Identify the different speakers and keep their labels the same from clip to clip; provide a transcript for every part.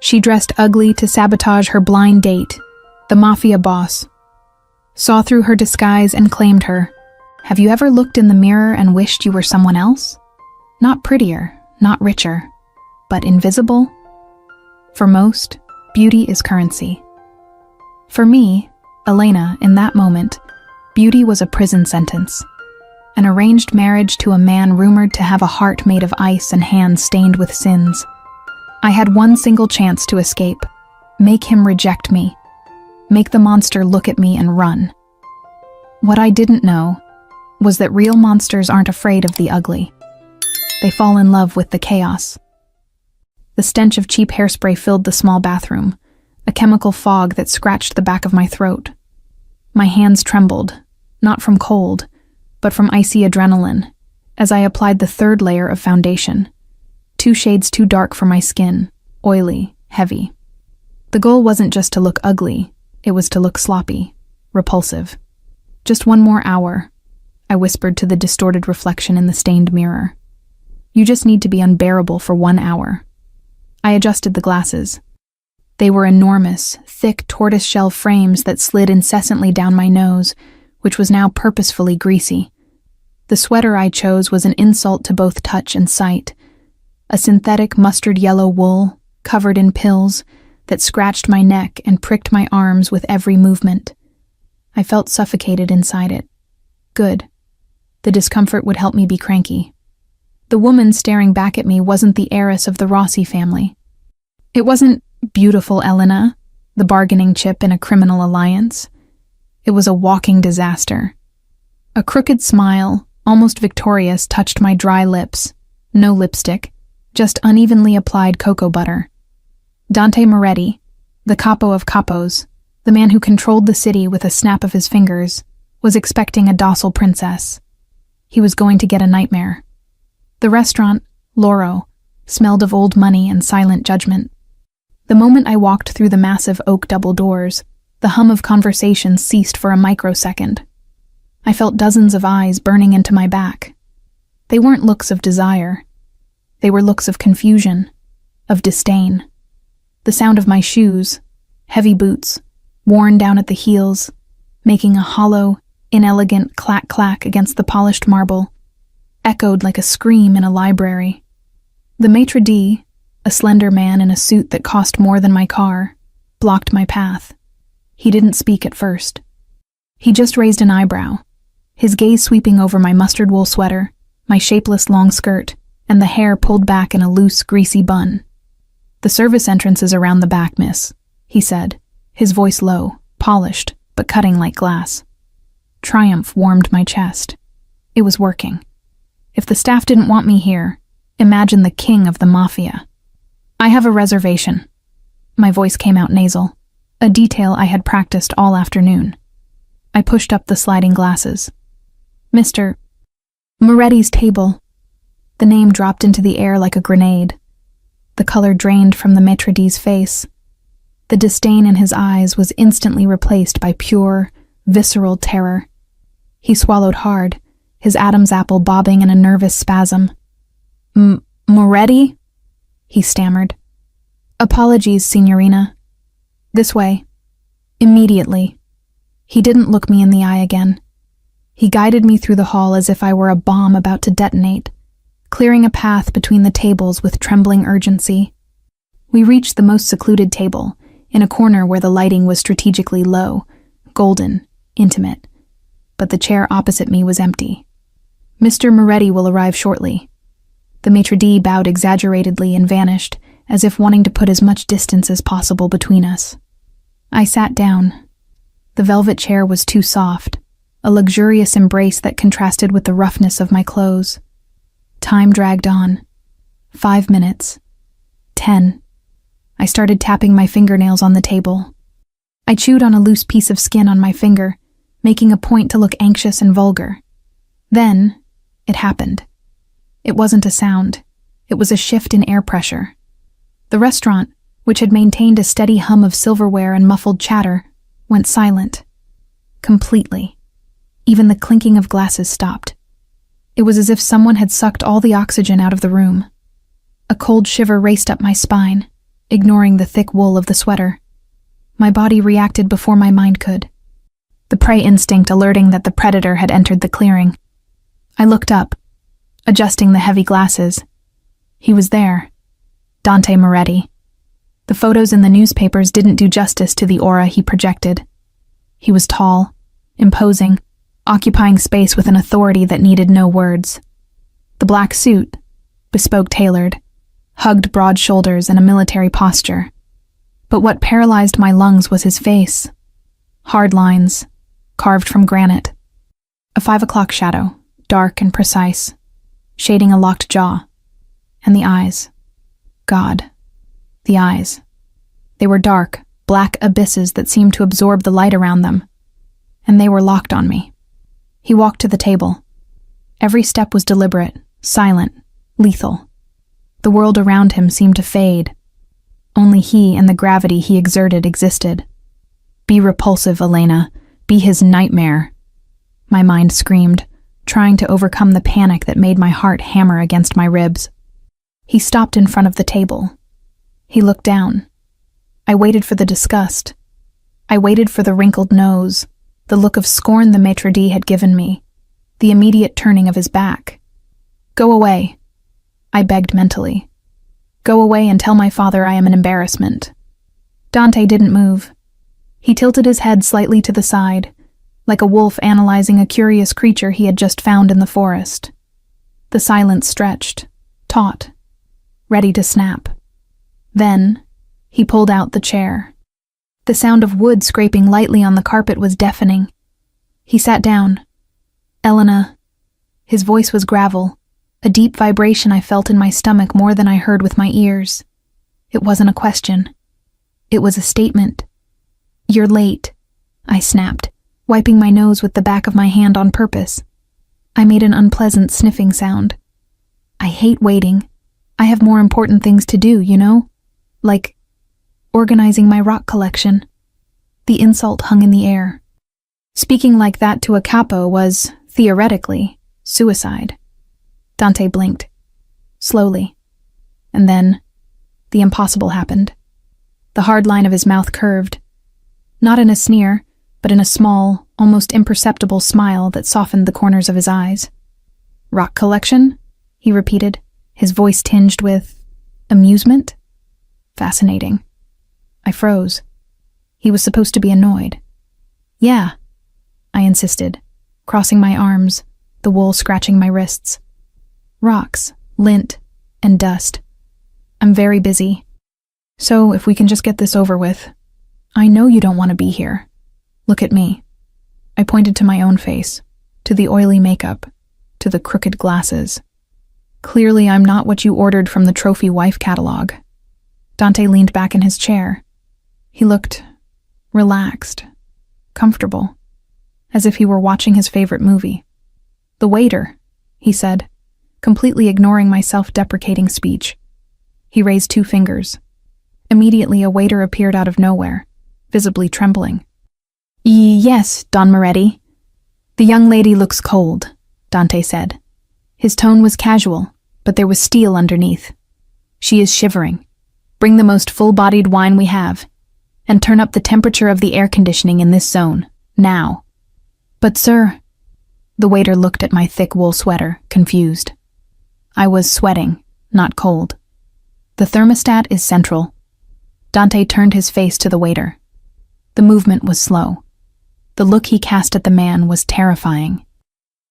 Speaker 1: She dressed ugly to sabotage her blind date, the Mafia boss. Saw through her disguise and claimed her. Have you ever looked in the mirror and wished you were someone else? Not prettier, not richer, but invisible? For most, beauty is currency. For me, Elena, in that moment, beauty was a prison sentence. An arranged marriage to a man rumored to have a heart made of ice and hands stained with sins. I had one single chance to escape. Make him reject me. Make the monster look at me and run. What I didn't know was that real monsters aren't afraid of the ugly. They fall in love with the chaos. The stench of cheap hairspray filled the small bathroom, a chemical fog that scratched the back of my throat. My hands trembled, not from cold, but from icy adrenaline, as I applied the third layer of foundation, 2 shades too dark for my skin, oily, heavy. The goal wasn't just to look ugly, it was to look sloppy, repulsive. Just 1 more hour, I whispered to the distorted reflection in the stained mirror. You just need to be unbearable for 1 hour. I adjusted the glasses. They were enormous, thick tortoiseshell frames that slid incessantly down my nose, which was now purposefully greasy. The sweater I chose was an insult to both touch and sight. A synthetic mustard yellow wool, covered in pills, that scratched my neck and pricked my arms with every movement. I felt suffocated inside it. Good. The discomfort would help me be cranky. The woman staring back at me wasn't the heiress of the Rossi family. It wasn't beautiful Elena, the bargaining chip in a criminal alliance. It was a walking disaster. A crooked smile, almost victorious, touched my dry lips. No lipstick, just unevenly applied cocoa butter. Dante Moretti, the capo of capos, the man who controlled the city with a snap of his fingers, was expecting a docile princess. He was going to get a nightmare. The restaurant, Loro, smelled of old money and silent judgment. The moment I walked through the massive oak double doors, the hum of conversation ceased for a microsecond. I felt dozens of eyes burning into my back. They weren't looks of desire. They were looks of confusion, of disdain. The sound of my shoes, heavy boots, worn down at the heels, making a hollow, inelegant clack-clack against the polished marble, echoed like a scream in a library. The maitre d', a slender man in a suit that cost more than my car, blocked my path. He didn't speak at first. He just raised an eyebrow, his gaze sweeping over my mustard wool sweater, my shapeless long skirt, and the hair pulled back in a loose, greasy bun. "The service entrance is around the back, miss," he said, his voice low, polished, but cutting like glass. Triumph warmed my chest. It was working. If the staff didn't want me here, imagine the king of the Mafia. "I have a reservation." My voice came out nasal, a detail I had practiced all afternoon. I pushed up the sliding glasses. "Mr. Moretti's table." The name dropped into the air like a grenade. The color drained from the maitre d's face. The disdain in his eyes was instantly replaced by pure, visceral terror. He swallowed hard, his Adam's apple bobbing in a nervous spasm. Moretti?" he stammered. "Apologies, signorina. This way. Immediately." He didn't look me in the eye again. He guided me through the hall as if I were a bomb about to detonate, clearing a path between the tables with trembling urgency. We reached the most secluded table, in a corner where the lighting was strategically low, golden, intimate. But the chair opposite me was empty. "Mr. Moretti will arrive shortly." The maitre d' bowed exaggeratedly and vanished, as if wanting to put as much distance as possible between us. I sat down. The velvet chair was too soft, a luxurious embrace that contrasted with the roughness of my clothes. Time dragged on. 5 minutes. 10. I started tapping my fingernails on the table. I chewed on a loose piece of skin on my finger, making a point to look anxious and vulgar. Then, it happened. It wasn't a sound. It was a shift in air pressure. The restaurant, which had maintained a steady hum of silverware and muffled chatter, went silent. Completely. Even the clinking of glasses stopped. It was as if someone had sucked all the oxygen out of the room. A cold shiver raced up my spine, ignoring the thick wool of the sweater. My body reacted before my mind could, the prey instinct alerting that the predator had entered the clearing. I looked up, adjusting the heavy glasses. He was there. Dante Moretti. The photos in the newspapers didn't do justice to the aura he projected. He was tall, imposing, occupying space with an authority that needed no words. The black suit, bespoke tailored, hugged broad shoulders and a military posture. But what paralyzed my lungs was his face. Hard lines, carved from granite. A 5 o'clock shadow, dark and precise, shading a locked jaw. And the eyes. God. The eyes. They were dark, black abysses that seemed to absorb the light around them. And they were locked on me. He walked to the table. Every step was deliberate, silent, lethal. The world around him seemed to fade. Only he and the gravity he exerted existed. Be repulsive, Elena. Be his nightmare. My mind screamed, trying to overcome the panic that made my heart hammer against my ribs. He stopped in front of the table. He looked down. I waited for the disgust. I waited for the wrinkled nose, the look of scorn the maitre d' had given me, the immediate turning of his back. Go away, I begged mentally. Go away and tell my father I am an embarrassment. Dante didn't move. He tilted his head slightly to the side, like a wolf analyzing a curious creature he had just found in the forest. The silence stretched, taut, ready to snap. Then, he pulled out the chair. The sound of wood scraping lightly on the carpet was deafening. He sat down. Elena. His voice was gravel, a deep vibration I felt in my stomach more than I heard with my ears. It wasn't a question. It was a statement. You're late, I snapped, wiping my nose with the back of my hand on purpose. I made an unpleasant sniffing sound. I hate waiting. I have more important things to do, you know? Like organizing my rock collection. The insult hung in the air. Speaking like that to a capo was, theoretically, suicide. Dante blinked. Slowly. And then, the impossible happened. The hard line of his mouth curved. Not in a sneer, but in a small, almost imperceptible smile that softened the corners of his eyes. Rock collection? He repeated, his voice tinged with amusement. Fascinating. I froze. He was supposed to be annoyed. Yeah, I insisted, crossing my arms, the wool scratching my wrists. Rocks, lint, and dust. I'm very busy. So if we can just get this over with. I know you don't want to be here. Look at me. I pointed to my own face, to the oily makeup, to the crooked glasses. Clearly I'm not what you ordered from the trophy wife catalog. Dante leaned back in his chair. He looked relaxed, comfortable, as if he were watching his favorite movie. The waiter, he said, completely ignoring my self-deprecating speech. He raised 2 fingers. Immediately a waiter appeared out of nowhere, visibly trembling. Yes, Don Moretti. The young lady looks cold, Dante said. His tone was casual, but there was steel underneath. She is shivering. Bring the most full-bodied wine we have, and turn up the temperature of the air conditioning in this zone, now. But sir, the waiter looked at my thick wool sweater, confused. I was sweating, not cold. The thermostat is central. Dante turned his face to the waiter. The movement was slow. The look he cast at the man was terrifying.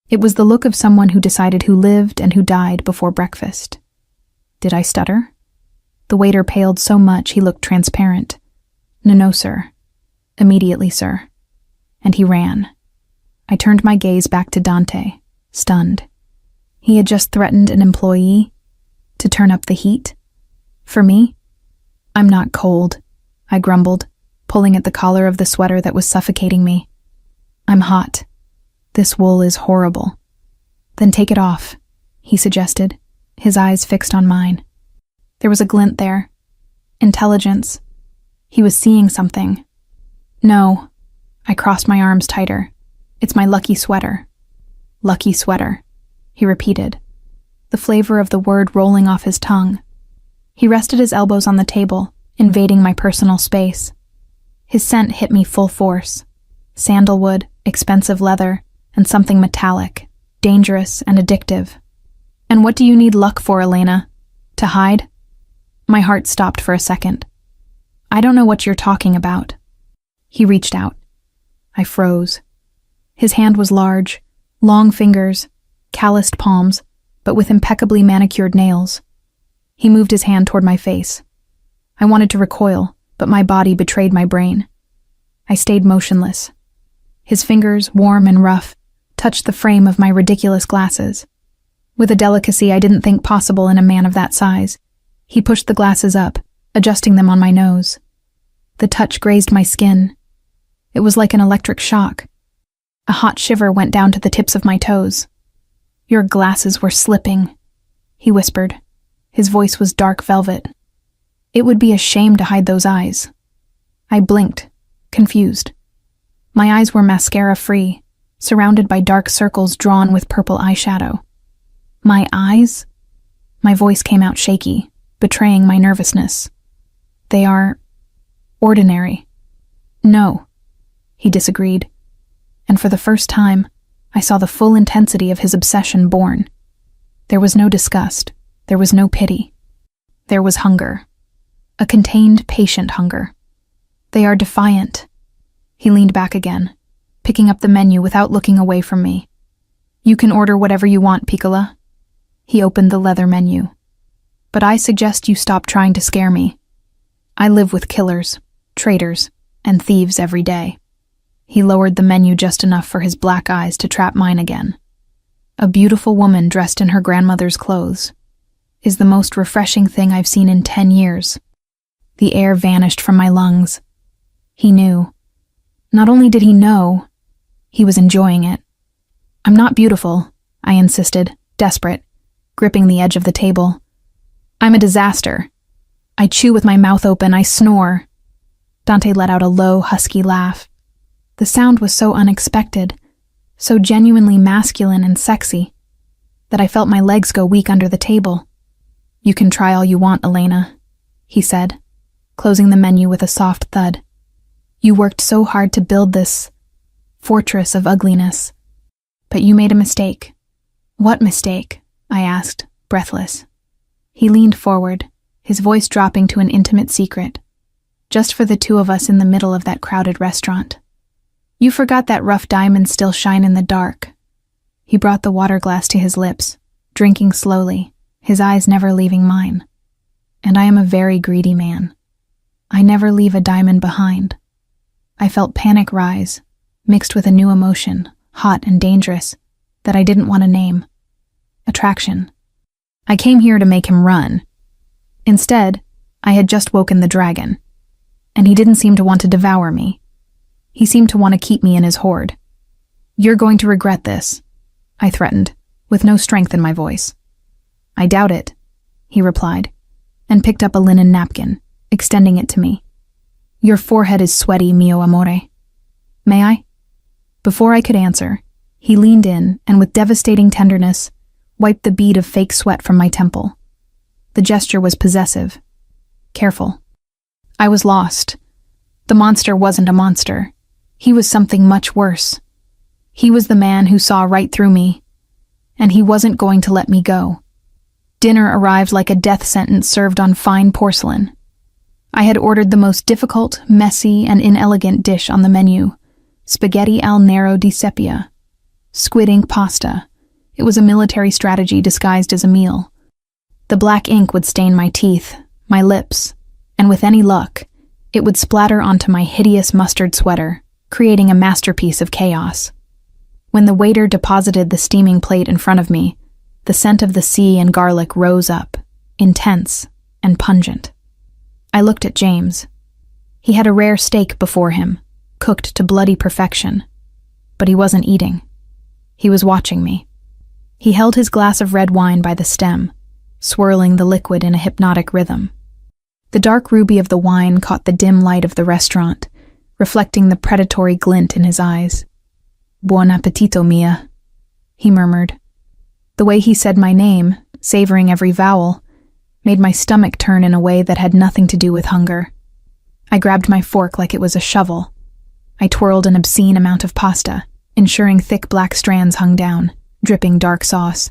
Speaker 1: It was the look of someone who decided who lived and who died before breakfast. Did I stutter? The waiter paled so much he looked transparent. No, sir. Immediately, sir. And he ran. I turned my gaze back to Dante, stunned. He had just threatened an employee to turn up the heat. For me? I'm not cold, I grumbled, pulling at the collar of the sweater that was suffocating me. I'm hot. This wool is horrible. Then take it off, he suggested, his eyes fixed on mine. There was a glint there. Intelligence. He was seeing something. No. I crossed my arms tighter. It's my lucky sweater. Lucky sweater, he repeated, the flavor of the word rolling off his tongue. He rested his elbows on the table, invading my personal space. His scent hit me full force. Sandalwood, expensive leather, and something metallic, dangerous and addictive. And what do you need luck for, Elena? To hide? My heart stopped for a second. I don't know what you're talking about. He reached out. I froze. His hand was large, long fingers, calloused palms, but with impeccably manicured nails. He moved his hand toward my face. I wanted to recoil, but my body betrayed my brain. I stayed motionless. His fingers, warm and rough, touched the frame of my ridiculous glasses. With a delicacy I didn't think possible in a man of that size, he pushed the glasses up, adjusting them on my nose. The touch grazed my skin. It was like an electric shock. A hot shiver went down to the tips of my toes. Your glasses were slipping, he whispered. His voice was dark velvet. It would be a shame to hide those eyes. I blinked, confused. My eyes were mascara-free, surrounded by dark circles drawn with purple eyeshadow. My eyes? My voice came out shaky, betraying my nervousness. They are ordinary. No, he disagreed. And for the first time, I saw the full intensity of his obsession born. There was no disgust. There was no pity. There was hunger. A contained, patient hunger. They are defiant. He leaned back again, picking up the menu without looking away from me. You can order whatever you want, Piccola. He opened the leather menu. But I suggest you stop trying to scare me. I live with killers, traitors, and thieves every day. He lowered the menu just enough for his black eyes to trap mine again. A beautiful woman dressed in her grandmother's clothes is the most refreshing thing I've seen in 10 years. The air vanished from my lungs. He knew. Not only did he know, he was enjoying it. I'm not beautiful, I insisted, desperate, gripping the edge of the table. I'm a disaster. I chew with my mouth open, I snore. Dante let out a low, husky laugh. The sound was so unexpected, so genuinely masculine and sexy, that I felt my legs go weak under the table. You can try all you want, Elena, he said, closing the menu with a soft thud. You worked so hard to build this fortress of ugliness. But you made a mistake. What mistake? I asked, breathless. He leaned forward, his voice dropping to an intimate secret, just for the two of us in the middle of that crowded restaurant. You forgot that rough diamonds still shine in the dark. He brought the water glass to his lips, drinking slowly, his eyes never leaving mine. And I am a very greedy man. I never leave a diamond behind. I felt panic rise, mixed with a new emotion, hot and dangerous, that I didn't want to name. Attraction. I came here to make him run. Instead, I had just woken the dragon, and he didn't seem to want to devour me. He seemed to want to keep me in his hoard. You're going to regret this, I threatened, with no strength in my voice. I doubt it, he replied, and picked up a linen napkin, extending it to me. Your forehead is sweaty, mio amore. May I? Before I could answer, he leaned in and with devastating tenderness, wiped the bead of fake sweat from my temple. The gesture was possessive. Careful. I was lost. The monster wasn't a monster. He was something much worse. He was the man who saw right through me, and he wasn't going to let me go. Dinner arrived like a death sentence served on fine porcelain. I had ordered the most difficult, messy, and inelegant dish on the menu, spaghetti al nero di sepia, squid ink pasta. It was a military strategy disguised as a meal. The black ink would stain my teeth, my lips, and with any luck, it would splatter onto my hideous mustard sweater, creating a masterpiece of chaos. When the waiter deposited the steaming plate in front of me, the scent of the sea and garlic rose up, intense and pungent. I looked at James. He had a rare steak before him, cooked to bloody perfection, but he wasn't eating. He was watching me. He held his glass of red wine by the stem, swirling the liquid in a hypnotic rhythm. The dark ruby of the wine caught the dim light of the restaurant, reflecting the predatory glint in his eyes. Buon appetito, Mia, he murmured. The way he said my name, savoring every vowel, made my stomach turn in a way that had nothing to do with hunger. I grabbed my fork like it was a shovel. I twirled an obscene amount of pasta, ensuring thick black strands hung down, dripping dark sauce.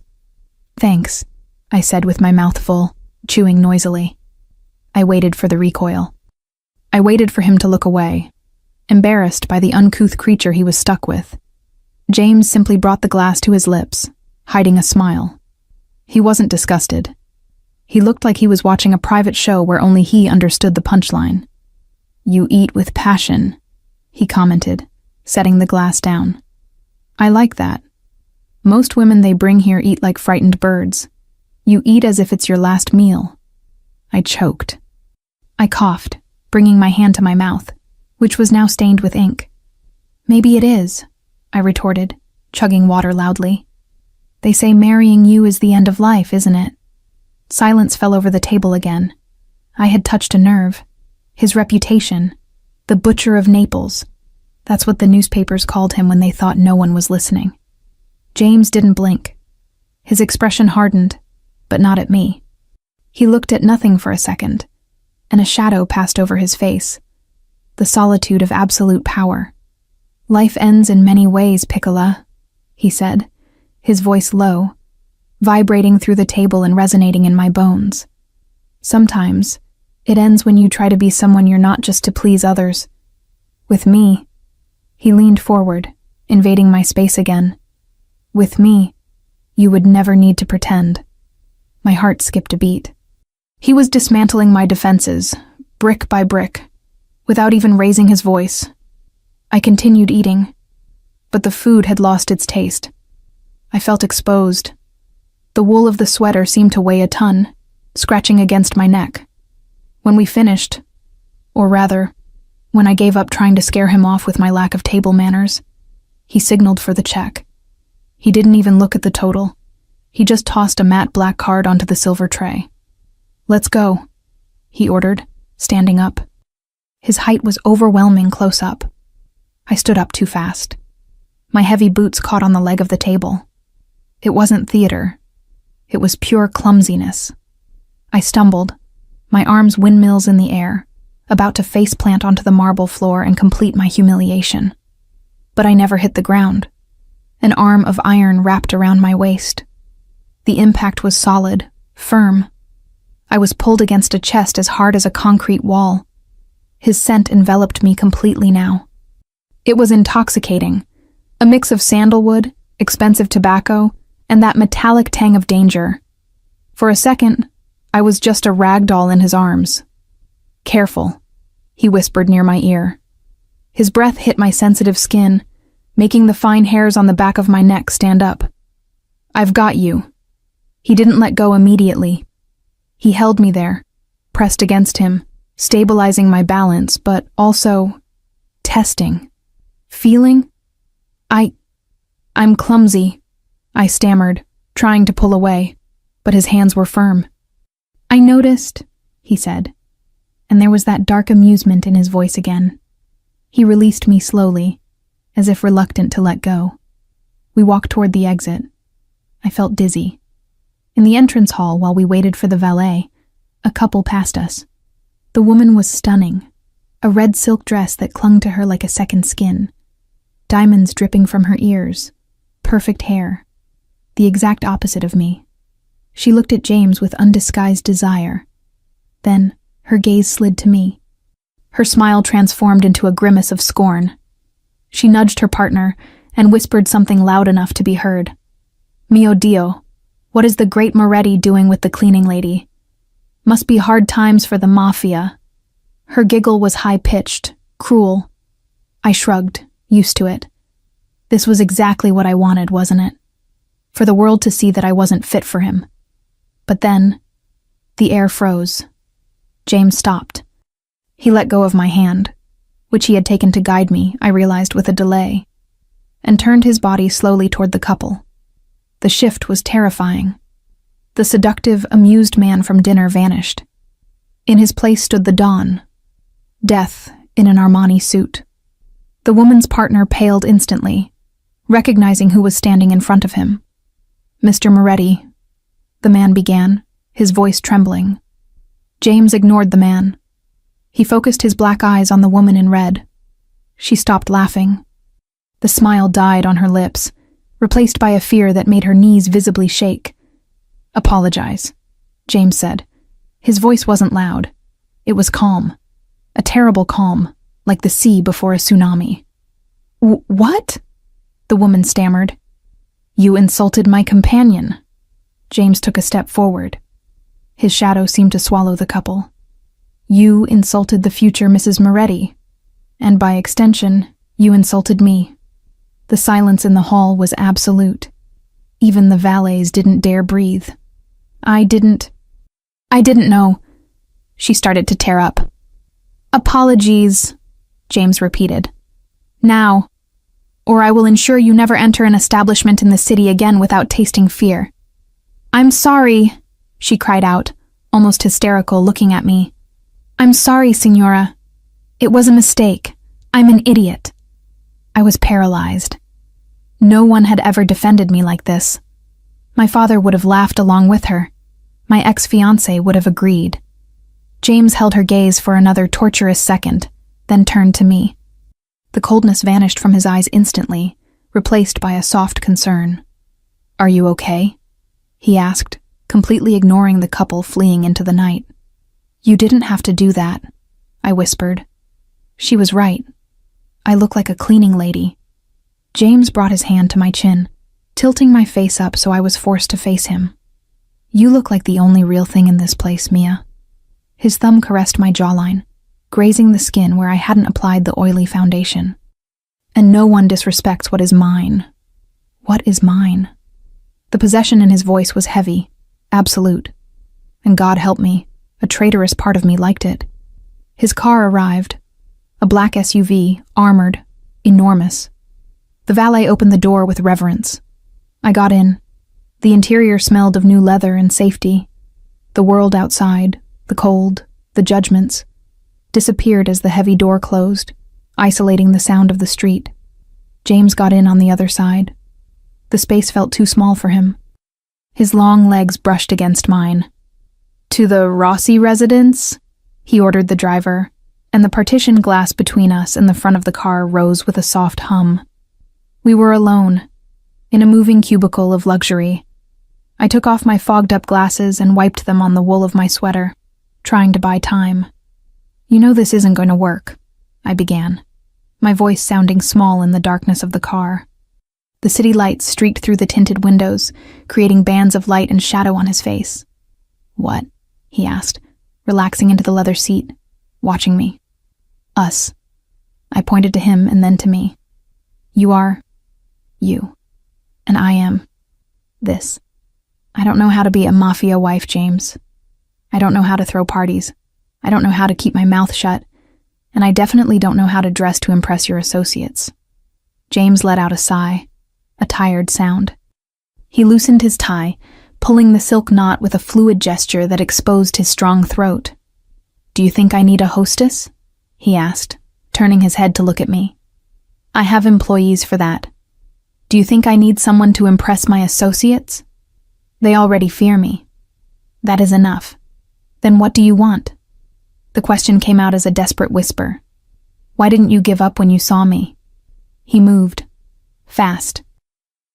Speaker 1: "Thanks," I said with my mouth full, chewing noisily. I waited for the recoil. I waited for him to look away, embarrassed by the uncouth creature he was stuck with. James simply brought the glass to his lips, hiding a smile. He wasn't disgusted. He looked like he was watching a private show where only he understood the punchline. "You eat with passion," he commented, setting the glass down. "I like that. Most women they bring here eat like frightened birds. You eat as if it's your last meal." I choked. I coughed, bringing my hand to my mouth, which was now stained with ink. "Maybe it is," I retorted, chugging water loudly. "They say marrying you is the end of life, isn't it?" Silence fell over the table again. I had touched a nerve. His reputation. The Butcher of Naples. That's what the newspapers called him when they thought no one was listening. James didn't blink. His expression hardened, but not at me. He looked at nothing for a second, and a shadow passed over his face. The solitude of absolute power. "Life ends in many ways, Piccola," he said, his voice low, vibrating through the table and resonating in my bones. "Sometimes, it ends when you try to be someone you're not just to please others. With me," he leaned forward, invading my space again. "With me, you would never need to pretend." My heart skipped a beat. He was dismantling my defenses, brick by brick, without even raising his voice. I continued eating, but the food had lost its taste. I felt exposed. The wool of the sweater seemed to weigh a ton, scratching against my neck. When we finished, or rather, when I gave up trying to scare him off with my lack of table manners, he signaled for the check. He didn't even look at the total. He just tossed a matte black card onto the silver tray. "Let's go," he ordered, standing up. His height was overwhelming close up. I stood up too fast. My heavy boots caught on the leg of the table. It wasn't theater. It was pure clumsiness. I stumbled, my arms windmills in the air, about to face-plant onto the marble floor and complete my humiliation. But I never hit the ground. An arm of iron wrapped around my waist. The impact was solid, firm. I was pulled against a chest as hard as a concrete wall. His scent enveloped me completely now. It was intoxicating, a mix of sandalwood, expensive tobacco, and that metallic tang of danger. For a second, I was just a rag doll in his arms. "Careful," he whispered near my ear. His breath hit my sensitive skin, making the fine hairs on the back of my neck stand up. "I've got you." He didn't let go immediately. He held me there, pressed against him, stabilizing my balance, but also testing. Feeling? I'm clumsy, I stammered, trying to pull away, but his hands were firm. "I noticed," he said, and there was that dark amusement in his voice again. He released me slowly, as if reluctant to let go. We walked toward the exit. I felt dizzy. In the entrance hall, while we waited for the valet, a couple passed us. The woman was stunning, a red silk dress that clung to her like a second skin, diamonds dripping from her ears, perfect hair, the exact opposite of me. She looked at James with undisguised desire. Then, her gaze slid to me. Her smile transformed into a grimace of scorn. She nudged her partner and whispered something loud enough to be heard. "Mio Dio, what is the great Moretti doing with the cleaning lady? Must be hard times for the Mafia." Her giggle was high-pitched, cruel. I shrugged, used to it. This was exactly what I wanted, wasn't it? For the world to see that I wasn't fit for him. But then, the air froze. James stopped. He let go of my hand, which he had taken to guide me, I realized with a delay, and turned his body slowly toward the couple. The shift was terrifying. The seductive, amused man from dinner vanished. In his place stood the Don, death in an Armani suit. The woman's partner paled instantly, recognizing who was standing in front of him. "Mr. Moretti," the man began, his voice trembling. James ignored the man. He focused his black eyes on the woman in red. She stopped laughing. The smile died on her lips, replaced by a fear that made her knees visibly shake. "Apologize," James said. His voice wasn't loud. It was calm. A terrible calm, like the sea before a tsunami. "What?" the woman stammered. "You insulted my companion." James took a step forward. His shadow seemed to swallow the couple. "You insulted the future Mrs. Moretti, and by extension, you insulted me." The silence in the hall was absolute. Even the valets didn't dare breathe. I didn't know." She started to tear up. "Apologies," James repeated. "Now, or I will ensure you never enter an establishment in the city again without tasting fear." "I'm sorry," she cried out, almost hysterical, looking at me. "I'm sorry, Signora. It was a mistake. I'm an idiot." I was paralyzed. No one had ever defended me like this. My father would have laughed along with her. My ex-fiancé would have agreed. James held her gaze for another torturous second, then turned to me. The coldness vanished from his eyes instantly, replaced by a soft concern. "Are you okay?" he asked, completely ignoring the couple fleeing into the night. "You didn't have to do that," I whispered. She was right. I look like a cleaning lady. James brought his hand to my chin, tilting my face up so I was forced to face him. "You look like the only real thing in this place, Mia." His thumb caressed my jawline, grazing the skin where I hadn't applied the oily foundation. "And no one disrespects what is mine." What is mine? The possession in his voice was heavy, absolute. And God help me, a traitorous part of me liked it. His car arrived. A black SUV, armored, enormous. The valet opened the door with reverence. I got in. The interior smelled of new leather and safety. The world outside, the cold, the judgments, disappeared as the heavy door closed, isolating the sound of the street. James got in on the other side. The space felt too small for him. His long legs brushed against mine. "To the Rossi residence?" he ordered the driver, and the partition glass between us and the front of the car rose with a soft hum. We were alone, in a moving cubicle of luxury. I took off my fogged-up glasses and wiped them on the wool of my sweater, trying to buy time. "You know this isn't going to work," I began, my voice sounding small in the darkness of the car. The city lights streaked through the tinted windows, creating bands of light and shadow on his face. "What?" he asked, relaxing into the leather seat, watching me. "Us." I pointed to him and then to me. "You are you, and I am this." I don't know how to be a Mafia wife, James. I don't know how to throw parties. I don't know how to keep my mouth shut, and I definitely don't know how to dress to impress your associates. James let out a sigh, a tired sound. He loosened his tie, pulling the silk knot with a fluid gesture that exposed his strong throat. "Do you think I need a hostess?" he asked, turning his head to look at me. "I have employees for that. Do you think I need someone to impress my associates? They already fear me. That is enough. Then what do you want?" The question came out as a desperate whisper. "Why didn't you give up when you saw me?" He moved. Fast.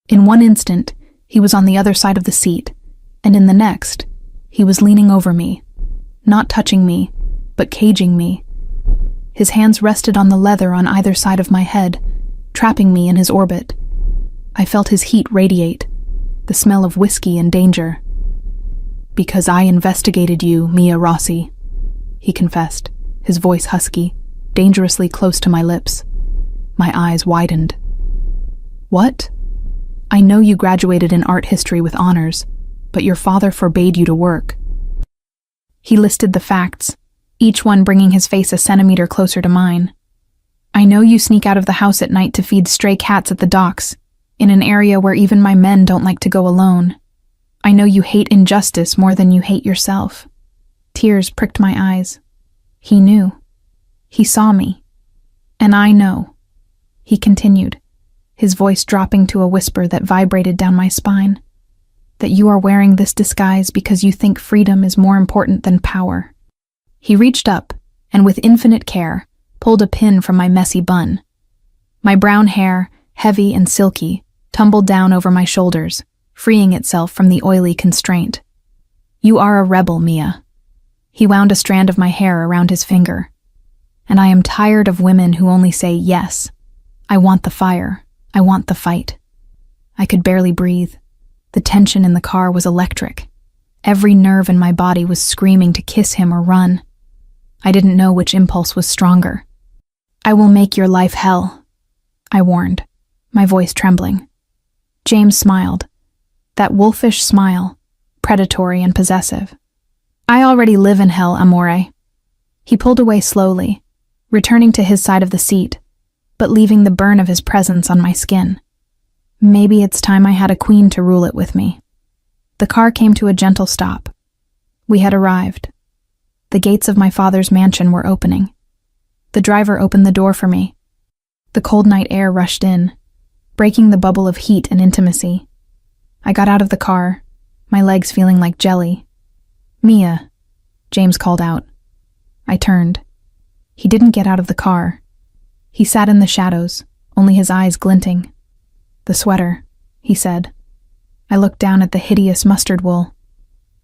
Speaker 1: In one instant, he was on the other side of the seat, and in the next, he was leaning over me, not touching me, but caging me. His hands rested on the leather on either side of my head, trapping me in his orbit. I felt his heat radiate, the smell of whiskey and danger. "Because I investigated you, Mia Rossi," he confessed, his voice husky, dangerously close to my lips. My eyes widened. "What? I know you graduated in art history with honors, but your father forbade you to work." He listed the facts, each one bringing his face a centimeter closer to mine. "I know you sneak out of the house at night to feed stray cats at the docks, in an area where even my men don't like to go alone. I know you hate injustice more than you hate yourself." Tears pricked my eyes. He knew. He saw me. "And I know," he continued, his voice dropping to a whisper that vibrated down my spine, "that you are wearing this disguise because you think freedom is more important than power." He reached up and, with infinite care, pulled a pin from my messy bun. My brown hair, heavy and silky, tumbled down over my shoulders, freeing itself from the oily constraint. "You are a rebel, Mia." He wound a strand of my hair around his finger. "And I am tired of women who only say yes. I want the fire. I want the fight." I could barely breathe. The tension in the car was electric. Every nerve in my body was screaming to kiss him or run. I didn't know which impulse was stronger. "I will make your life hell," I warned, my voice trembling. James smiled. That wolfish smile, predatory and possessive. "I already live in hell, amore." He pulled away slowly, returning to his side of the seat, but leaving the burn of his presence on my skin. Maybe it's time I had a queen to rule it with me. The car came to a gentle stop. We had arrived. The gates of my father's mansion were opening. The driver opened the door for me. The cold night air rushed in, breaking the bubble of heat and intimacy. I got out of the car, my legs feeling like jelly. "Mia," James called out. I turned. He didn't get out of the car. He sat in the shadows, only his eyes glinting. "The sweater," he said. I looked down at the hideous mustard wool.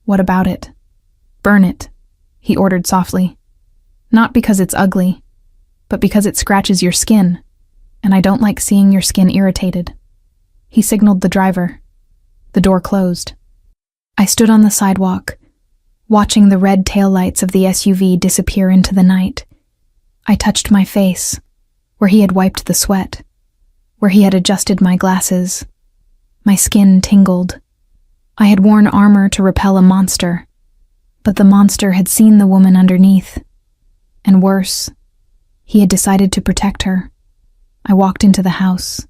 Speaker 1: "What about it?" "Burn it," he ordered softly. "Not because it's ugly, but because it scratches your skin, and I don't like seeing your skin irritated." He signaled the driver. The door closed. I stood on the sidewalk, watching the red taillights of the SUV disappear into the night. I touched my face, where he had wiped the sweat, where he had adjusted my glasses. My skin tingled. I had worn armor to repel a monster, but the monster had seen the woman underneath. And worse, he had decided to protect her. I walked into the house,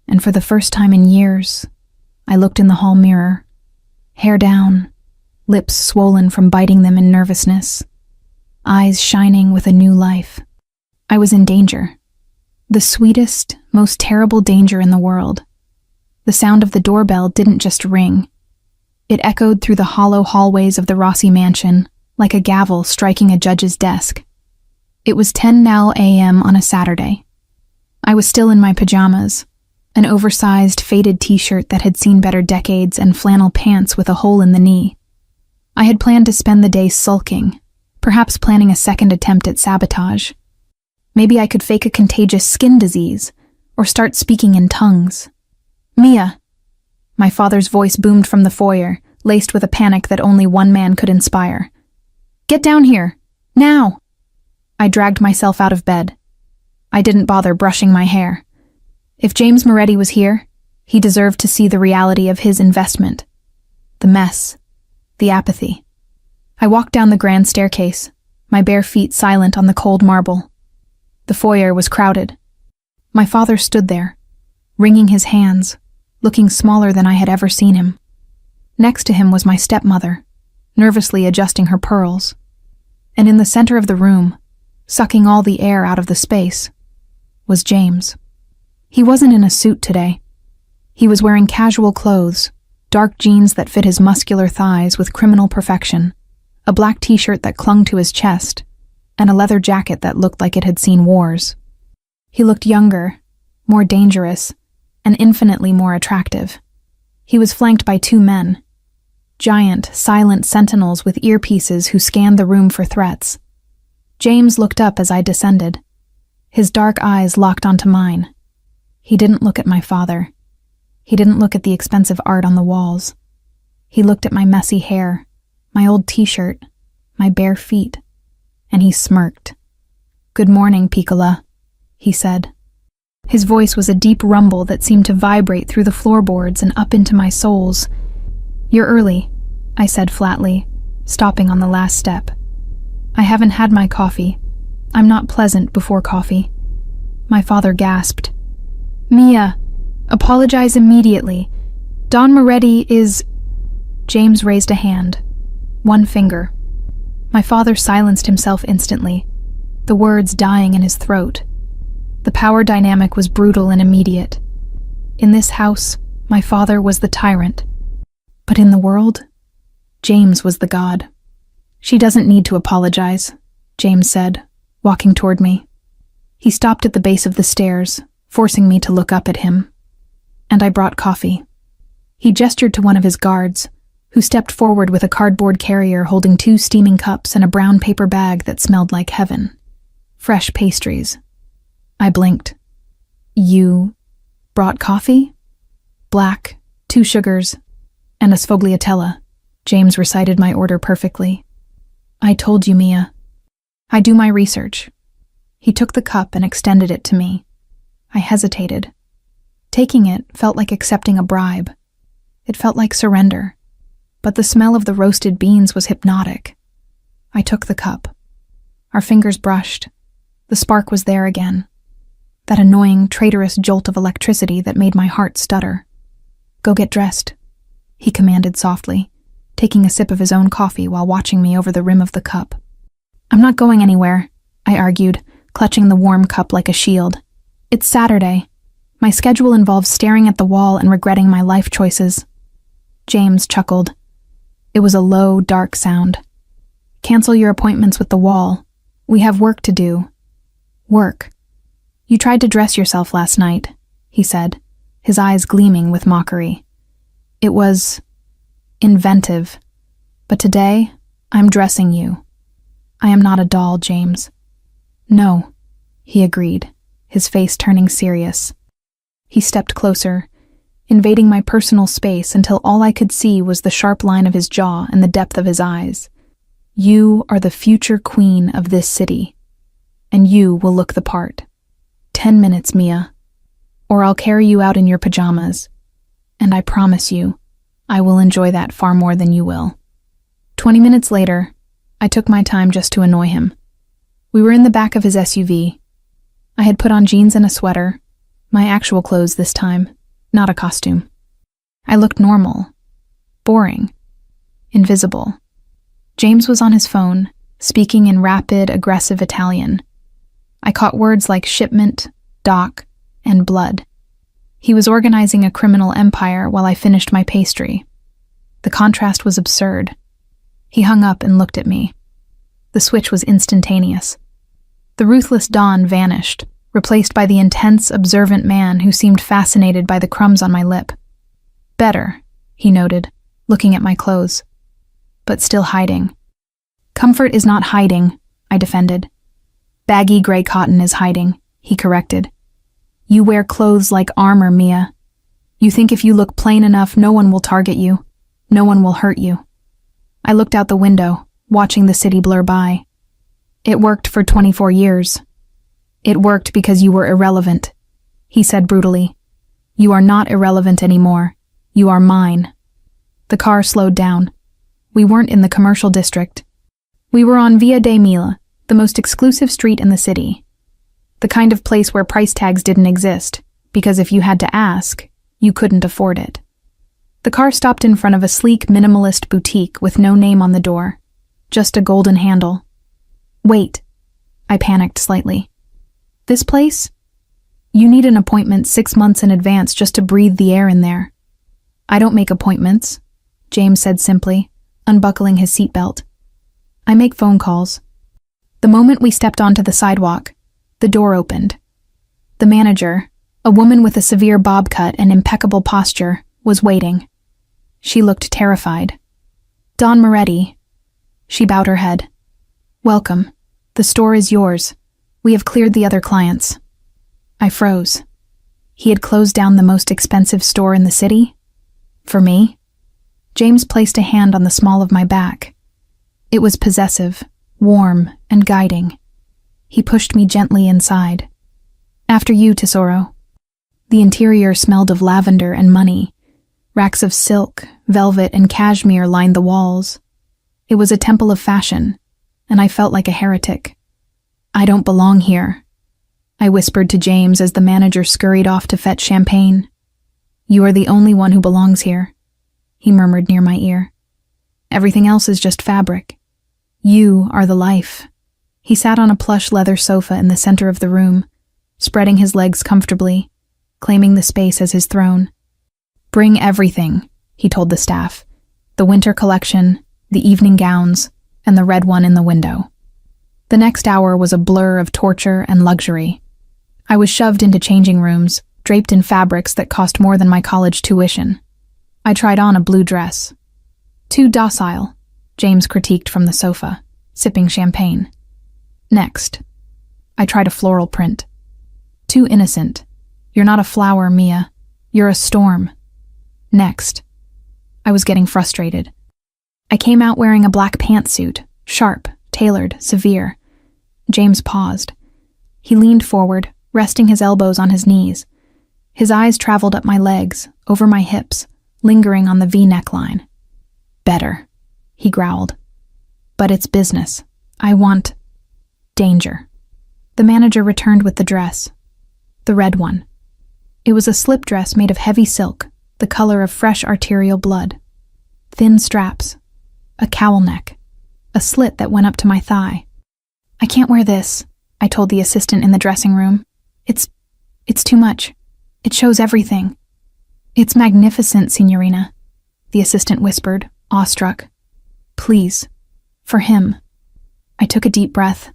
Speaker 1: and for the first time in years, I looked in the hall mirror, hair down, lips swollen from biting them in nervousness, eyes shining with a new life. I was in danger. The sweetest, most terrible danger in the world. The sound of the doorbell didn't just ring. It echoed through the hollow hallways of the Rossi mansion, like a gavel striking a judge's desk. It was 10 now a.m. on a Saturday. I was still in my pajamas, an oversized, faded t-shirt that had seen better decades and flannel pants with a hole in the knee. I had planned to spend the day sulking, perhaps planning a second attempt at sabotage. Maybe I could fake a contagious skin disease, or start speaking in tongues. "Mia!" My father's voice boomed from the foyer, laced with a panic that only one man could inspire. "Get down here! Now!" I dragged myself out of bed. I didn't bother brushing my hair. If James Moretti was here, he deserved to see the reality of his investment. The mess. The apathy. I walked down the grand staircase, my bare feet silent on the cold marble. The foyer was crowded. My father stood there, wringing his hands, looking smaller than I had ever seen him. Next to him was my stepmother, nervously adjusting her pearls. And in the center of the room, sucking all the air out of the space, was James. He wasn't in a suit today. He was wearing casual clothes, dark jeans that fit his muscular thighs with criminal perfection, a black t-shirt that clung to his chest, and a leather jacket that looked like it had seen wars. He looked younger, more dangerous, and infinitely more attractive. He was flanked by two men, giant, silent sentinels with earpieces who scanned the room for threats. James looked up as I descended. His dark eyes locked onto mine. He didn't look at my father. He didn't look at the expensive art on the walls. He looked at my messy hair, my old t-shirt, my bare feet, and he smirked. "Good morning, Piccola," he said. His voice was a deep rumble that seemed to vibrate through the floorboards and up into my soles. "You're early," I said flatly, stopping on the last step. "I haven't had my coffee. I'm not pleasant before coffee." My father gasped. "Mia, apologize immediately. Don Moretti is—" James raised a hand, one finger. My father silenced himself instantly, the words dying in his throat. The power dynamic was brutal and immediate. In this house, my father was the tyrant. But in the world, James was the god. She doesn't need to apologize, James said, walking toward me. He stopped at the base of the stairs, forcing me to look up at him. And I brought coffee. He gestured to one of his guards, who stepped forward with a cardboard carrier holding 2 steaming cups and a brown paper bag that smelled like heaven. Fresh pastries. I blinked. You brought coffee? Black, 2 sugars, and a sfogliatella. James recited my order perfectly. I told you, Mia. I do my research. He took the cup and extended it to me. I hesitated. Taking it felt like accepting a bribe. It felt like surrender. But the smell of the roasted beans was hypnotic. I took the cup. Our fingers brushed. The spark was there again. That annoying, traitorous jolt of electricity that made my heart stutter. Go get dressed, he commanded softly, taking a sip of his own coffee while watching me over the rim of the cup. I'm not going anywhere, I argued, clutching the warm cup like a shield. It's Saturday. My schedule involves staring at the wall and regretting my life choices. James chuckled. It was a low, dark sound. Cancel your appointments with the wall. We have work to do. Work. You tried to dress yourself last night, he said, his eyes gleaming with mockery. It was inventive. But today, I'm dressing you. I am not a doll, James. No, he agreed, his face turning serious. He stepped closer, invading my personal space until all I could see was the sharp line of his jaw and the depth of his eyes. You are the future queen of this city, and you will look the part. 10 minutes, Mia, or I'll carry you out in your pajamas, and I promise you, I will enjoy that far more than you will. 20 minutes later, I took my time just to annoy him. We were in the back of his SUV. I had put on jeans and a sweater, my actual clothes this time, not a costume. I looked normal, boring, invisible. James was on his phone, speaking in rapid, aggressive Italian. I caught words like shipment, dock, and blood. He was organizing a criminal empire while I finished my pastry. The contrast was absurd. He hung up and looked at me. The switch was instantaneous. The ruthless Don vanished, replaced by the intense, observant man who seemed fascinated by the crumbs on my lip. Better, he noted, looking at my clothes. But still hiding. Comfort is not hiding, I defended. Baggy gray cotton is hiding, he corrected. You wear clothes like armor, Mia. You think if you look plain enough, no one will target you. No one will hurt you. I looked out the window, watching the city blur by. It worked for 24 years. It worked because you were irrelevant, he said brutally. You are not irrelevant anymore. You are mine. The car slowed down. We weren't in the commercial district. We were on Via dei Mille, the most exclusive street in the city. The kind of place where price tags didn't exist, because if you had to ask, you couldn't afford it. The car stopped in front of a sleek minimalist boutique with no name on the door, just a golden handle. Wait, I panicked slightly. This place? You need an appointment 6 months in advance just to breathe the air in there. I don't make appointments, James said simply, unbuckling his seatbelt. I make phone calls. The moment we stepped onto the sidewalk, the door opened. The manager, a woman with a severe bob cut and impeccable posture, was waiting. She looked terrified. Don Moretti. She bowed her head. Welcome. The store is yours. We have cleared the other clients. I froze. He had closed down the most expensive store in the city? For me? James placed a hand on the small of my back. It was possessive, warm, and guiding. He pushed me gently inside. After you, Tesoro. The interior smelled of lavender and money. Racks of silk, velvet, and cashmere lined the walls. It was a temple of fashion, and I felt like a heretic. I don't belong here, I whispered to James as the manager scurried off to fetch champagne. You are the only one who belongs here, he murmured near my ear. Everything else is just fabric. You are the life. He sat on a plush leather sofa in the center of the room, spreading his legs comfortably, claiming the space as his throne. Bring everything, he told the staff. The winter collection, the evening gowns, and the red one in the window. The next hour was a blur of torture and luxury. I was shoved into changing rooms, draped in fabrics that cost more than my college tuition. I tried on a blue dress. Too docile, James critiqued from the sofa, sipping champagne. Next, I tried a floral print. Too innocent. You're not a flower, Mia. You're a storm. Next, I was getting frustrated. I came out wearing a black pantsuit, sharp, tailored, severe. James paused. He leaned forward, resting his elbows on his knees. His eyes traveled up my legs, over my hips, lingering on the V neckline. Better, he growled. But it's business. I want danger. The manager returned with the dress. The red one. It was a slip dress made of heavy silk, the color of fresh arterial blood. Thin straps. A cowl neck. A slit that went up to my thigh. I can't wear this, I told the assistant in the dressing room. It's too much. It shows everything. It's magnificent, Signorina, the assistant whispered, awestruck. Please. For him. I took a deep breath.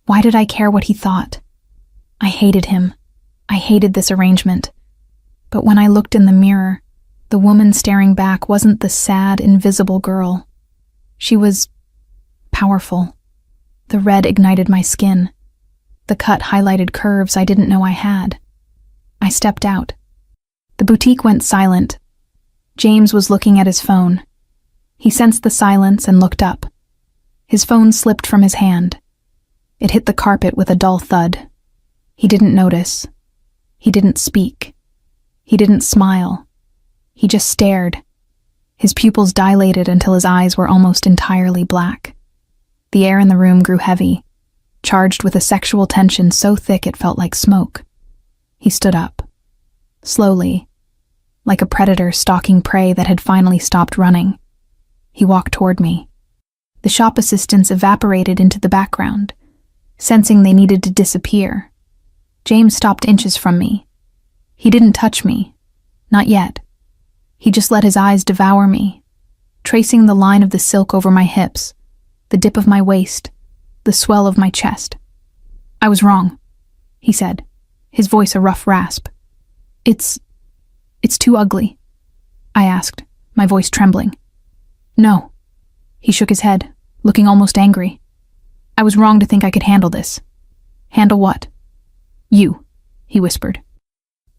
Speaker 1: Why did I care what he thought? I hated him. I hated this arrangement. But when I looked in the mirror, the woman staring back wasn't the sad, invisible girl. She was powerful. The red ignited my skin. The cut highlighted curves I didn't know I had. I stepped out. The boutique went silent. James was looking at his phone. He sensed the silence and looked up. His phone slipped from his hand. It hit the carpet with a dull thud. He didn't notice. He didn't speak. He didn't smile. He just stared. His pupils dilated until his eyes were almost entirely black. The air in the room grew heavy, charged with a sexual tension so thick it felt like smoke. He stood up. Slowly, like a predator stalking prey that had finally stopped running. He walked toward me. The shop assistants evaporated into the background, sensing they needed to disappear. James stopped inches from me. He didn't touch me. Not yet. He just let his eyes devour me, tracing the line of the silk over my hips, the dip of my waist, the swell of my chest. I was wrong, he said, his voice a rough rasp. It's too ugly, I asked, my voice trembling. No. He shook his head, looking almost angry. I was wrong to think I could handle this. Handle what? You, he whispered.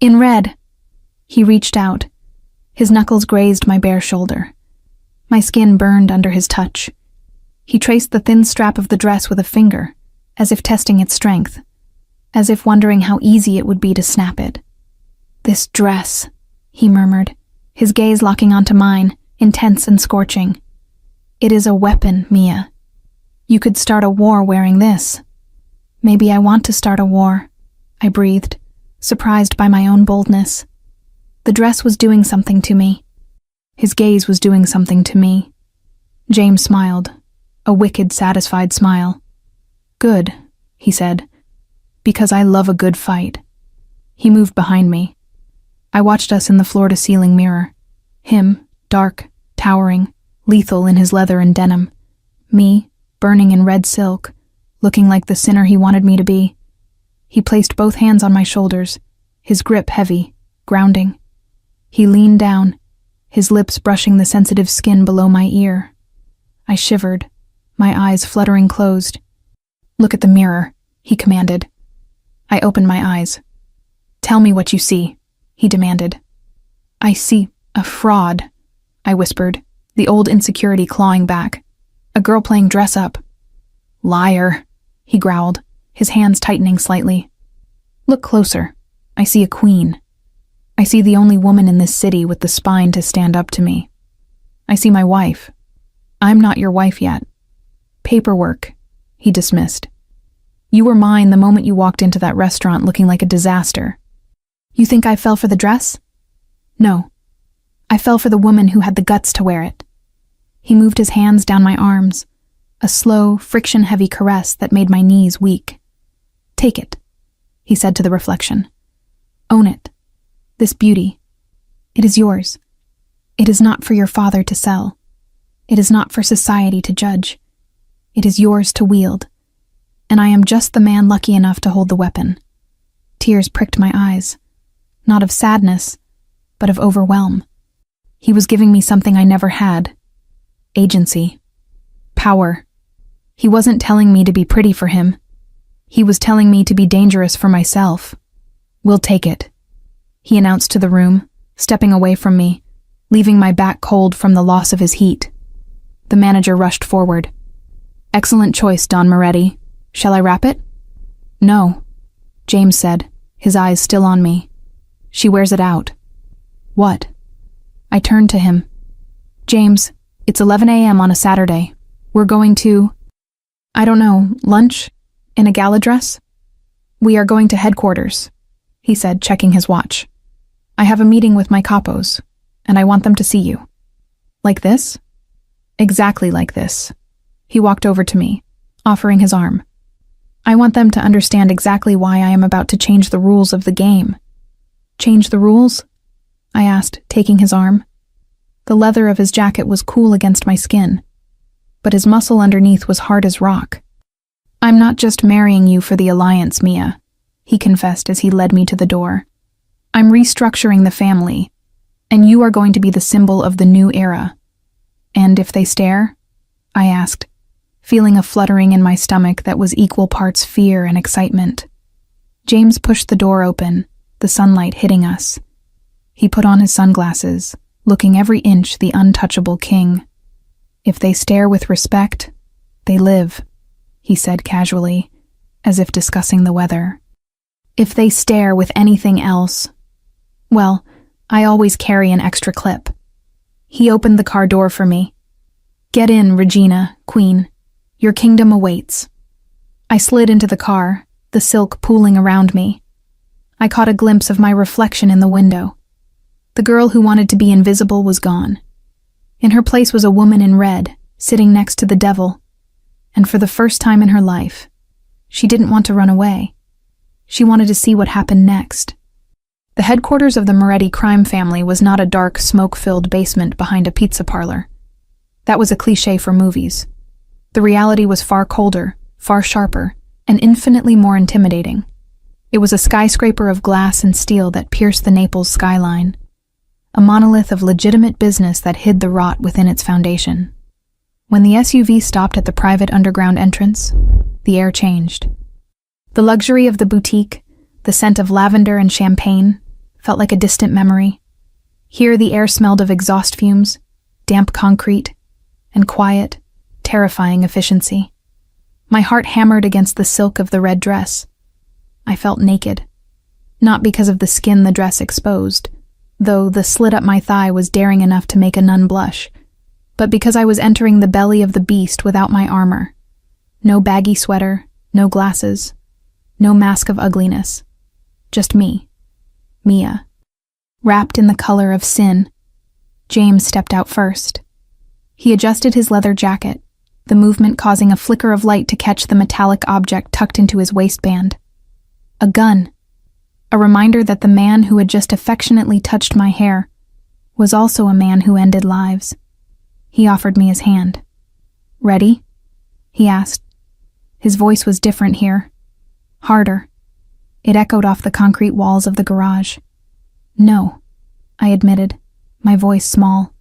Speaker 1: In red. He reached out. His knuckles grazed my bare shoulder. My skin burned under his touch. He traced the thin strap of the dress with a finger, as if testing its strength, as if wondering how easy it would be to snap it. This dress, he murmured, his gaze locking onto mine, intense and scorching. It is a weapon, Mia. You could start a war wearing this. Maybe I want to start a war, I breathed, surprised by my own boldness. The dress was doing something to me. His gaze was doing something to me. James smiled, a wicked, satisfied smile. Good, he said, because I love a good fight. He moved behind me. I watched us in the floor-to-ceiling mirror. Him, dark, towering, lethal in his leather and denim. Me, burning in red silk, looking like the sinner he wanted me to be. He placed both hands on my shoulders, his grip heavy, grounding. He leaned down, his lips brushing the sensitive skin below my ear. I shivered, my eyes fluttering closed. Look at the mirror, he commanded. I opened my eyes. Tell me what you see, he demanded. I see a fraud, I whispered, the old insecurity clawing back. A girl playing dress-up. Liar, he growled, his hands tightening slightly. Look closer. I see a queen. I see the only woman in this city with the spine to stand up to me. I see my wife. I'm not your wife yet. Paperwork, he dismissed. You were mine the moment you walked into that restaurant looking like a disaster. You think I fell for the dress? No. I fell for the woman who had the guts to wear it. He moved his hands down my arms, a slow, friction-heavy caress that made my knees weak. Take it, he said to the reflection. Own it. This beauty. It is yours. It is not for your father to sell. It is not for society to judge. It is yours to wield, and I am just the man lucky enough to hold the weapon. Tears pricked my eyes, not of sadness, but of overwhelm. He was giving me something I never had. Agency. Power. He wasn't telling me to be pretty for him. He was telling me to be dangerous for myself. We'll take it, he announced to the room, stepping away from me, leaving my back cold from the loss of his heat. The manager rushed forward. Excellent choice, Don Moretti. Shall I wrap it? No, James said, his eyes still on me. She wears it out. What? I turned to him. James, it's 11 a.m. on a Saturday. We're going to, I don't know, lunch? In a gala dress? We are going to headquarters, he said, checking his watch. I have a meeting with my capos, and I want them to see you. Like this? Exactly like this. He walked over to me, offering his arm. I want them to understand exactly why I am about to change the rules of the game. Change the rules? I asked, taking his arm. The leather of his jacket was cool against my skin, but his muscle underneath was hard as rock. I'm not just marrying you for the alliance, Mia, he confessed as he led me to the door. I'm restructuring the family, and you are going to be the symbol of the new era. And if they stare? I asked, feeling a fluttering in my stomach that was equal parts fear and excitement. James pushed the door open, the sunlight hitting us. He put on his sunglasses, looking every inch the untouchable king. If they stare with respect, they live, he said casually, as if discussing the weather. If they stare with anything else, well, I always carry an extra clip. He opened the car door for me. Get in, Regina, Queen. Your kingdom awaits. I slid into the car, the silk pooling around me. I caught a glimpse of my reflection in the window. The girl who wanted to be invisible was gone. In her place was a woman in red, sitting next to the devil. And for the first time in her life, she didn't want to run away. She wanted to see what happened next. The headquarters of the Moretti crime family was not a dark, smoke-filled basement behind a pizza parlor. That was a cliché for movies. The reality was far colder, far sharper, and infinitely more intimidating. It was a skyscraper of glass and steel that pierced the Naples skyline, a monolith of legitimate business that hid the rot within its foundation. When the SUV stopped at the private underground entrance, the air changed. The luxury of the boutique, the scent of lavender and champagne, felt like a distant memory. Here the air smelled of exhaust fumes, damp concrete, and quiet, terrifying efficiency. My heart hammered against the silk of the red dress. I felt naked. Not because of the skin the dress exposed, though the slit up my thigh was daring enough to make a nun blush, but because I was entering the belly of the beast without my armor. No baggy sweater, no glasses, no mask of ugliness. Just me, Mia, wrapped in the color of sin. James stepped out first. He adjusted his leather jacket, the movement causing a flicker of light to catch the metallic object tucked into his waistband. A gun. A reminder that the man who had just affectionately touched my hair was also a man who ended lives. He offered me his hand. Ready? He asked. His voice was different here. Harder. It echoed off the concrete walls of the garage. No, I admitted, my voice small.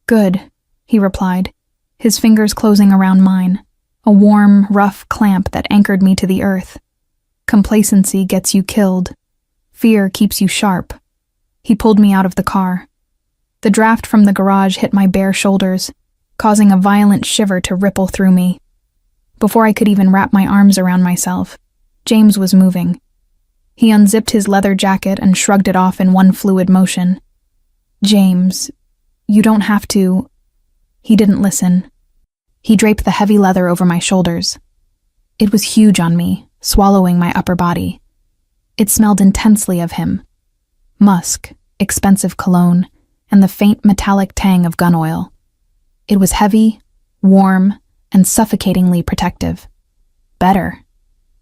Speaker 1: Good, he replied, his fingers closing around mine, a warm, rough clamp that anchored me to the earth. Complacency gets you killed. Fear keeps you sharp. He pulled me out of the car. The draft from the garage hit my bare shoulders, causing a violent shiver to ripple through me. Before I could even wrap my arms around myself, James was moving. He unzipped his leather jacket and shrugged it off in one fluid motion. James, you don't have to. He didn't listen. He draped the heavy leather over my shoulders. It was huge on me, swallowing my upper body. It smelled intensely of him. Musk, expensive cologne, and the faint metallic tang of gun oil. It was heavy, warm, and suffocatingly protective. Better,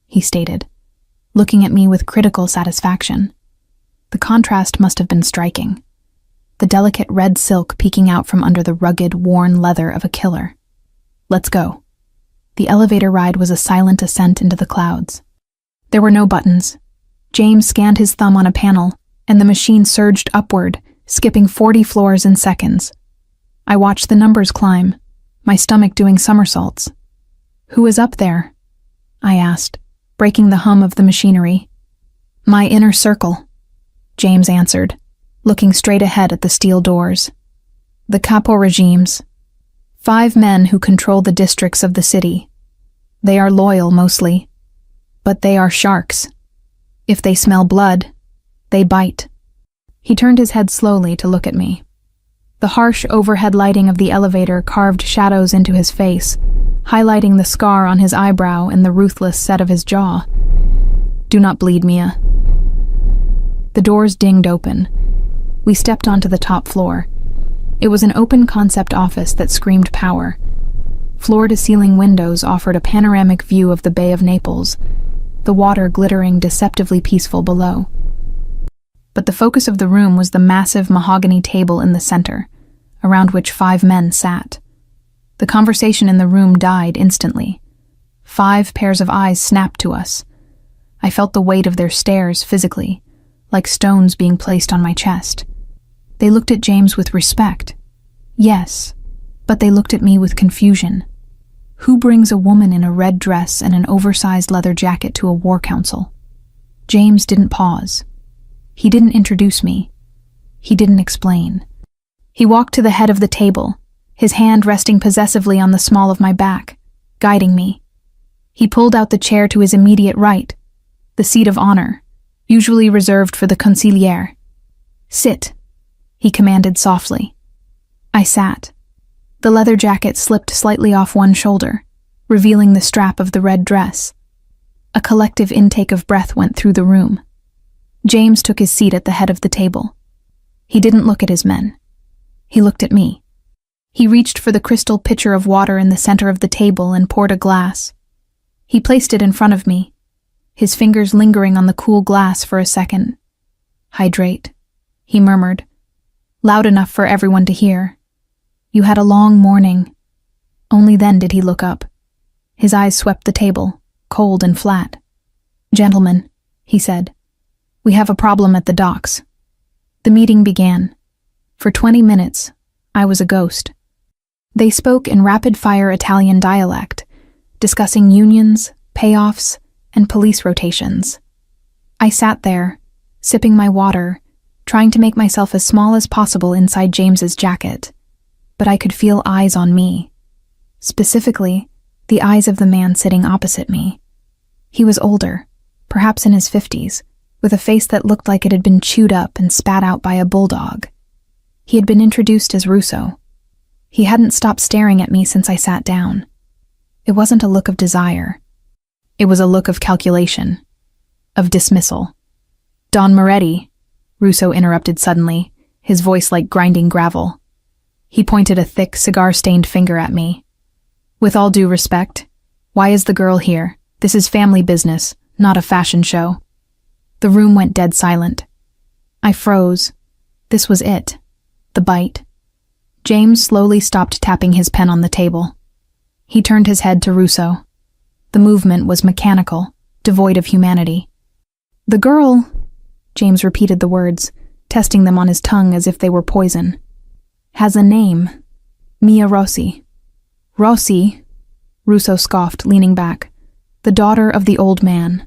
Speaker 1: he stated, looking at me with critical satisfaction. The contrast must have been striking. The delicate red silk peeking out from under the rugged, worn leather of a killer. Let's go. The elevator ride was a silent ascent into the clouds. There were no buttons. James scanned his thumb on a panel, and the machine surged upward, skipping 40 floors in seconds. I watched the numbers climb, my stomach doing somersaults. "Who is up there?" I asked, breaking the hum of the machinery. "My inner circle," James answered, looking straight ahead at the steel doors. "The capo regimes. 5 men who control the districts of the city. They are loyal mostly, but they are sharks. If they smell blood, they bite." He turned his head slowly to look at me. The harsh overhead lighting of the elevator carved shadows into his face, highlighting the scar on his eyebrow and the ruthless set of his jaw. "Do not bleed, Mia." The doors dinged open. We stepped onto the top floor. It was an open-concept office that screamed power. Floor-to-ceiling windows offered a panoramic view of the Bay of Naples, the water glittering deceptively peaceful below. But the focus of the room was the massive mahogany table in the center, around which 5 men sat. The conversation in the room died instantly. 5 pairs of eyes snapped to us. I felt the weight of their stares physically, like stones being placed on my chest. They looked at James with respect. Yes, but they looked at me with confusion. Who brings a woman in a red dress and an oversized leather jacket to a war council? James didn't pause. He didn't introduce me. He didn't explain. He walked to the head of the table, his hand resting possessively on the small of my back, guiding me. He pulled out the chair to his immediate right, the seat of honor, usually reserved for the consigliere. "Sit," he commanded softly. I sat. The leather jacket slipped slightly off one shoulder, revealing the strap of the red dress. A collective intake of breath went through the room. James took his seat at the head of the table. He didn't look at his men. He looked at me. He reached for the crystal pitcher of water in the center of the table and poured a glass. He placed it in front of me, his fingers lingering on the cool glass for a second. "Hydrate," he murmured, loud enough for everyone to hear. "You had a long morning." Only then did he look up. His eyes swept the table, cold and flat. "Gentlemen," he said, "we have a problem at the docks." The meeting began. For 20 minutes, I was a ghost. They spoke in rapid-fire Italian dialect, discussing unions, payoffs, and police rotations. I sat there, sipping my water, trying to make myself as small as possible inside James's jacket. But I could feel eyes on me. Specifically, the eyes of the man sitting opposite me. He was older, perhaps in his 50s, with a face that looked like it had been chewed up and spat out by a bulldog. He had been introduced as Russo. He hadn't stopped staring at me since I sat down. It wasn't a look of desire. It was a look of calculation, of dismissal. "Don Moretti," Russo interrupted suddenly, his voice like grinding gravel. He pointed a thick, cigar-stained finger at me. "With all due respect, why is the girl here? This is family business, not a fashion show." The room went dead silent. I froze. This was it. The bite. James slowly stopped tapping his pen on the table. He turned his head to Russo. The movement was mechanical, devoid of humanity. "The girl," James repeated the words, testing them on his tongue as if they were poison, "has a name. Mia Rossi." "Rossi?" Russo scoffed, leaning back. "The daughter of the old man.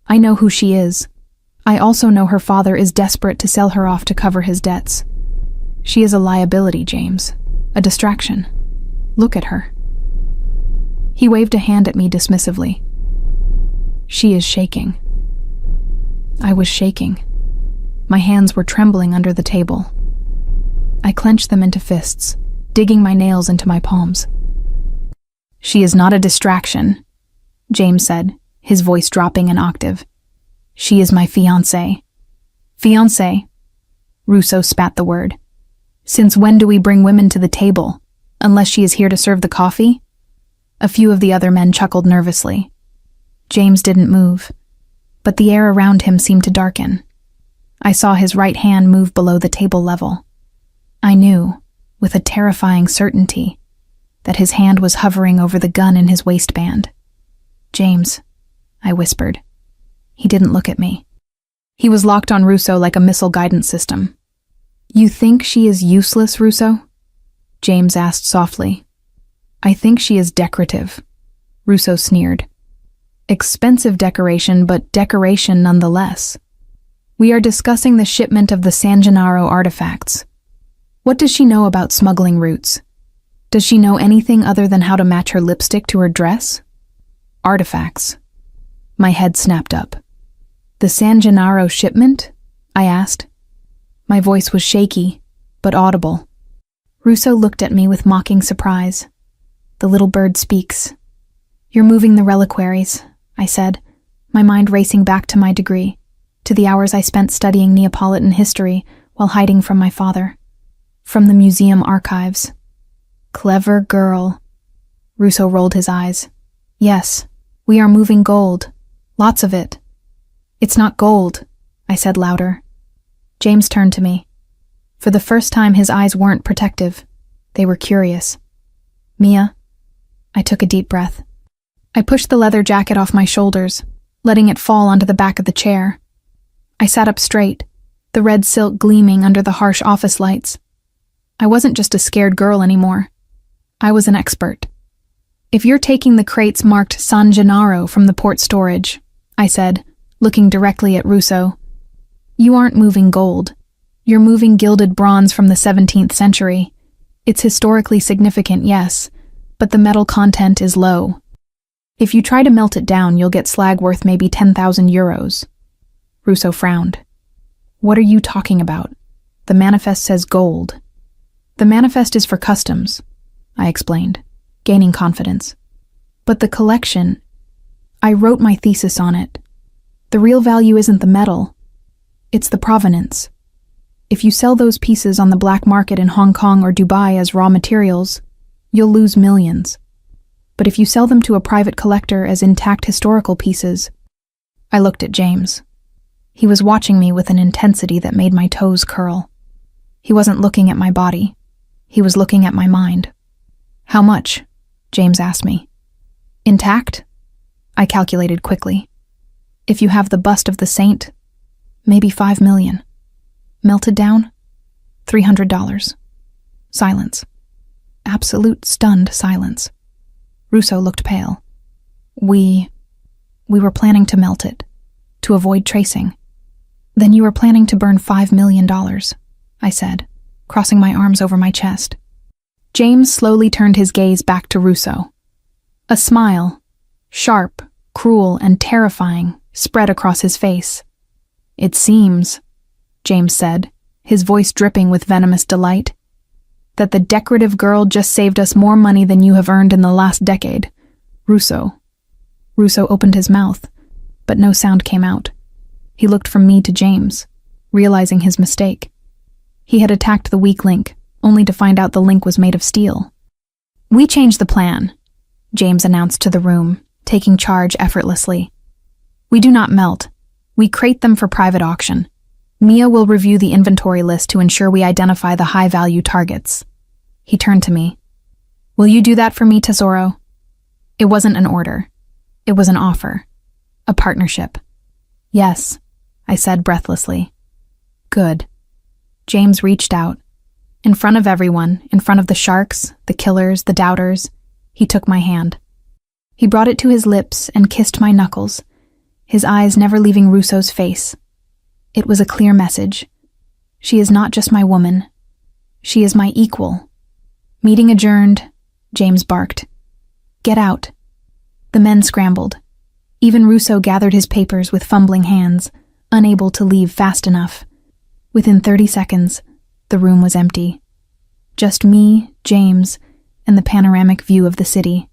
Speaker 1: I know who she is. I also know her father is desperate to sell her off to cover his debts. She is a liability, James. A distraction. Look at her." He waved a hand at me dismissively. "She is shaking." I was shaking. My hands were trembling under the table. I clenched them into fists, digging my nails into my palms. "She is not a distraction," James said, his voice dropping an octave. "She is my fiancée." "Fiancée?" Russo spat the word. "Since when do we bring women to the table, unless she is here to serve the coffee?" A few of the other men chuckled nervously. James didn't move, but the air around him seemed to darken. I saw his right hand move below the table level. I knew, with a terrifying certainty, that his hand was hovering over the gun in his waistband. "James," I whispered. He didn't look at me. He was locked on Russo like a missile guidance system. "You think she is useless, Russo?" James asked softly. "I think she is decorative," Russo sneered. "Expensive decoration, but decoration nonetheless. We are discussing the shipment of the San Gennaro artifacts. What does she know about smuggling routes? Does she know anything other than how to match her lipstick to her dress?" "Artifacts." My head snapped up. "The San Gennaro shipment?" I asked. My voice was shaky, but audible. Russo looked at me with mocking surprise. "The little bird speaks." "You're moving the reliquaries," I said, my mind racing back to my degree, to the hours I spent studying Neapolitan history while hiding from my father. From the museum archives. "Clever girl." Russo rolled his eyes. "Yes, we are moving gold. Lots of it." "It's not gold," I said louder. James turned to me. For the first time, his eyes weren't protective. They were curious. "Mia?" I took a deep breath. I pushed the leather jacket off my shoulders, letting it fall onto the back of the chair. I sat up straight, the red silk gleaming under the harsh office lights. I wasn't just a scared girl anymore. I was an expert. "If you're taking the crates marked San Gennaro from the port storage," I said, looking directly at Russo, "you aren't moving gold. You're moving gilded bronze from the 17th century. It's historically significant, yes, but the metal content is low. If you try to melt it down, you'll get slag worth maybe 10,000 euros. Russo frowned. "What are you talking about? The manifest says gold." "The manifest is for customs," I explained, gaining confidence. "But the collection, I wrote my thesis on it. The real value isn't the metal. It's the provenance. If you sell those pieces on the black market in Hong Kong or Dubai as raw materials, you'll lose millions. But if you sell them to a private collector as intact historical pieces..." I looked at James. He was watching me with an intensity that made my toes curl. He wasn't looking at my body. He was looking at my mind. "How much?" James asked me. "Intact?" I calculated quickly. "If you have the bust of the saint, maybe 5 million. Melted down? $300. Silence. Absolute stunned silence. Russo looked pale. We were planning to melt it, to avoid tracing." "Then you were planning to burn $5 million, I said, crossing my arms over my chest. James slowly turned his gaze back to Russo. A smile, sharp, cruel, and terrifying, spread across his face. "It seems," James said, his voice dripping with venomous delight, "that the decorative girl just saved us more money than you have earned in the last decade. Russo." Russo opened his mouth, but no sound came out. He looked from me to James, realizing his mistake. He had attacked the weak link, only to find out the link was made of steel. "We changed the plan," James announced to the room, taking charge effortlessly. "We do not melt. We crate them for private auction. Mia will review the inventory list to ensure we identify the high-value targets." He turned to me. "Will you do that for me, Tesoro?" It wasn't an order. It was an offer. A partnership. "Yes," I said breathlessly. "Good." James reached out. In front of everyone, in front of the sharks, the killers, the doubters, he took my hand. He brought it to his lips and kissed my knuckles, his eyes never leaving Russo's face. It was a clear message. She is not just my woman. She is my equal. Meeting adjourned, James barked. "Get out." The men scrambled. Even Russo gathered his papers with fumbling hands, unable to leave fast enough. Within 30 seconds, the room was empty. Just me, James, and the panoramic view of the city.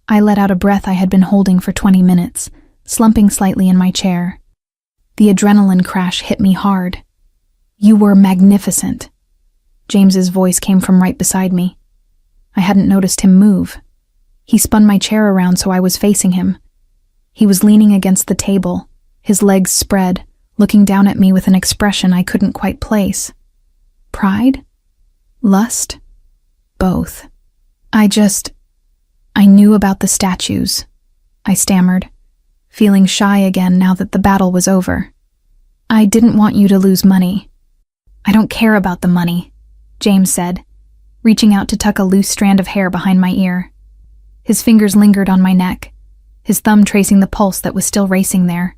Speaker 1: I let out a breath I had been holding for 20 minutes, slumping slightly in my chair. The adrenaline crash hit me hard. "You were magnificent." James's voice came from right beside me. I hadn't noticed him move. He spun my chair around so I was facing him. He was leaning against the table, his legs spread, looking down at me with an expression I couldn't quite place. Pride? Lust? Both. I knew about the statues, I stammered, feeling shy again now that the battle was over. I didn't want you to lose money. I don't care about the money, James said, reaching out to tuck a loose strand of hair behind my ear. His fingers lingered on my neck, his thumb tracing the pulse that was still racing there.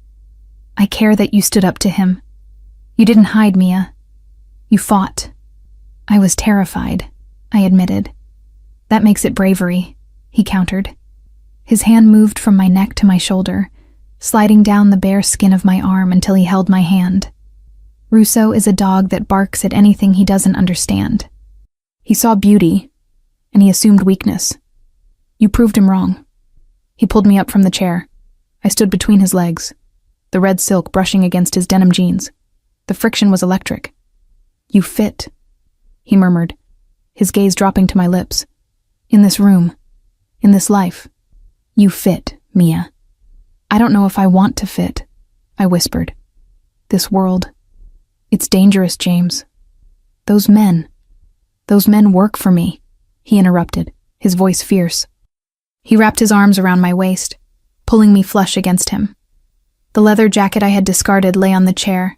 Speaker 1: I care that you stood up to him. You didn't hide, Mia. You fought. I was terrified, I admitted. That makes it bravery, he countered. His hand moved from my neck to my shoulder, sliding down the bare skin of my arm until he held my hand. Russo is a dog that barks at anything he doesn't understand. He saw beauty, and he assumed weakness. You proved him wrong. He pulled me up from the chair. I stood between his legs, the red silk brushing against his denim jeans. The friction was electric. You fit, he murmured, his gaze dropping to my lips. In this room, in this life, you fit, Mia. I don't know if I want to fit, I whispered. This world, it's dangerous, James. Those men work for me, he interrupted, his voice fierce. He wrapped his arms around my waist, pulling me flush against him. The leather jacket I had discarded lay on the chair,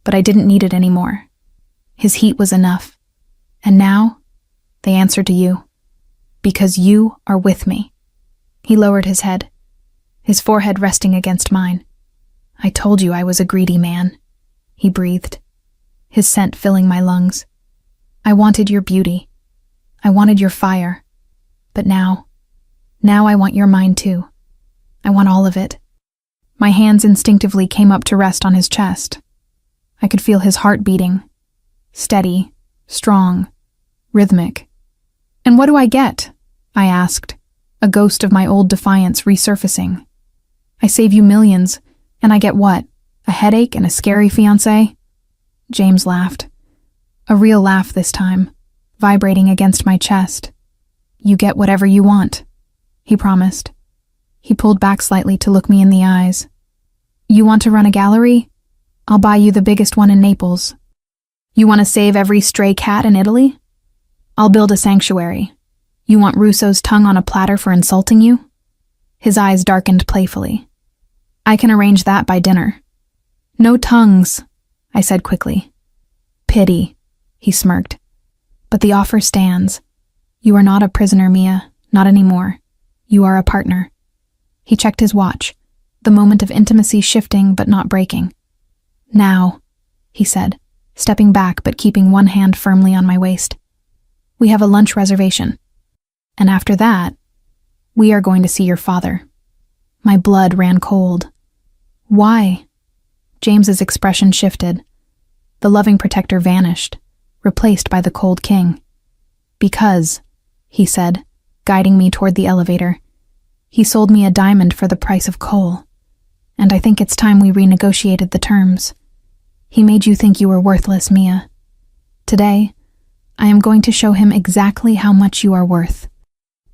Speaker 1: but I didn't need it anymore. His heat was enough. And now, they answer to you. Because you are with me. He lowered his head, his forehead resting against mine. I told you I was a greedy man, he breathed, his scent filling my lungs. I wanted your beauty. I wanted your fire. But now I want your mind too. I want all of it. My hands instinctively came up to rest on his chest. I could feel his heart beating. Steady, strong, rhythmic. And what do I get? I asked, a ghost of my old defiance resurfacing. I save you millions, and I get what? A headache and a scary fiancé? James laughed. A real laugh this time, vibrating against my chest. You get whatever you want, he promised. He pulled back slightly to look me in the eyes. You want to run a gallery? I'll buy you the biggest one in Naples. You want to save every stray cat in Italy? I'll build a sanctuary. You want Russo's tongue on a platter for insulting you? His eyes darkened playfully. I can arrange that by dinner. No tongues, I said quickly. Pity, he smirked. But the offer stands. You are not a prisoner, Mia, not anymore. You are a partner. He checked his watch, the moment of intimacy shifting but not breaking. Now, he said, stepping back but keeping one hand firmly on my waist. We have a lunch reservation. And after that, we are going to see your father. My blood ran cold. Why? James's expression shifted. The loving protector vanished, replaced by the cold king. Because, he said, guiding me toward the elevator, he sold me a diamond for the price of coal. And I think it's time we renegotiated the terms. He made you think you were worthless, Mia. Today, I am going to show him exactly how much you are worth.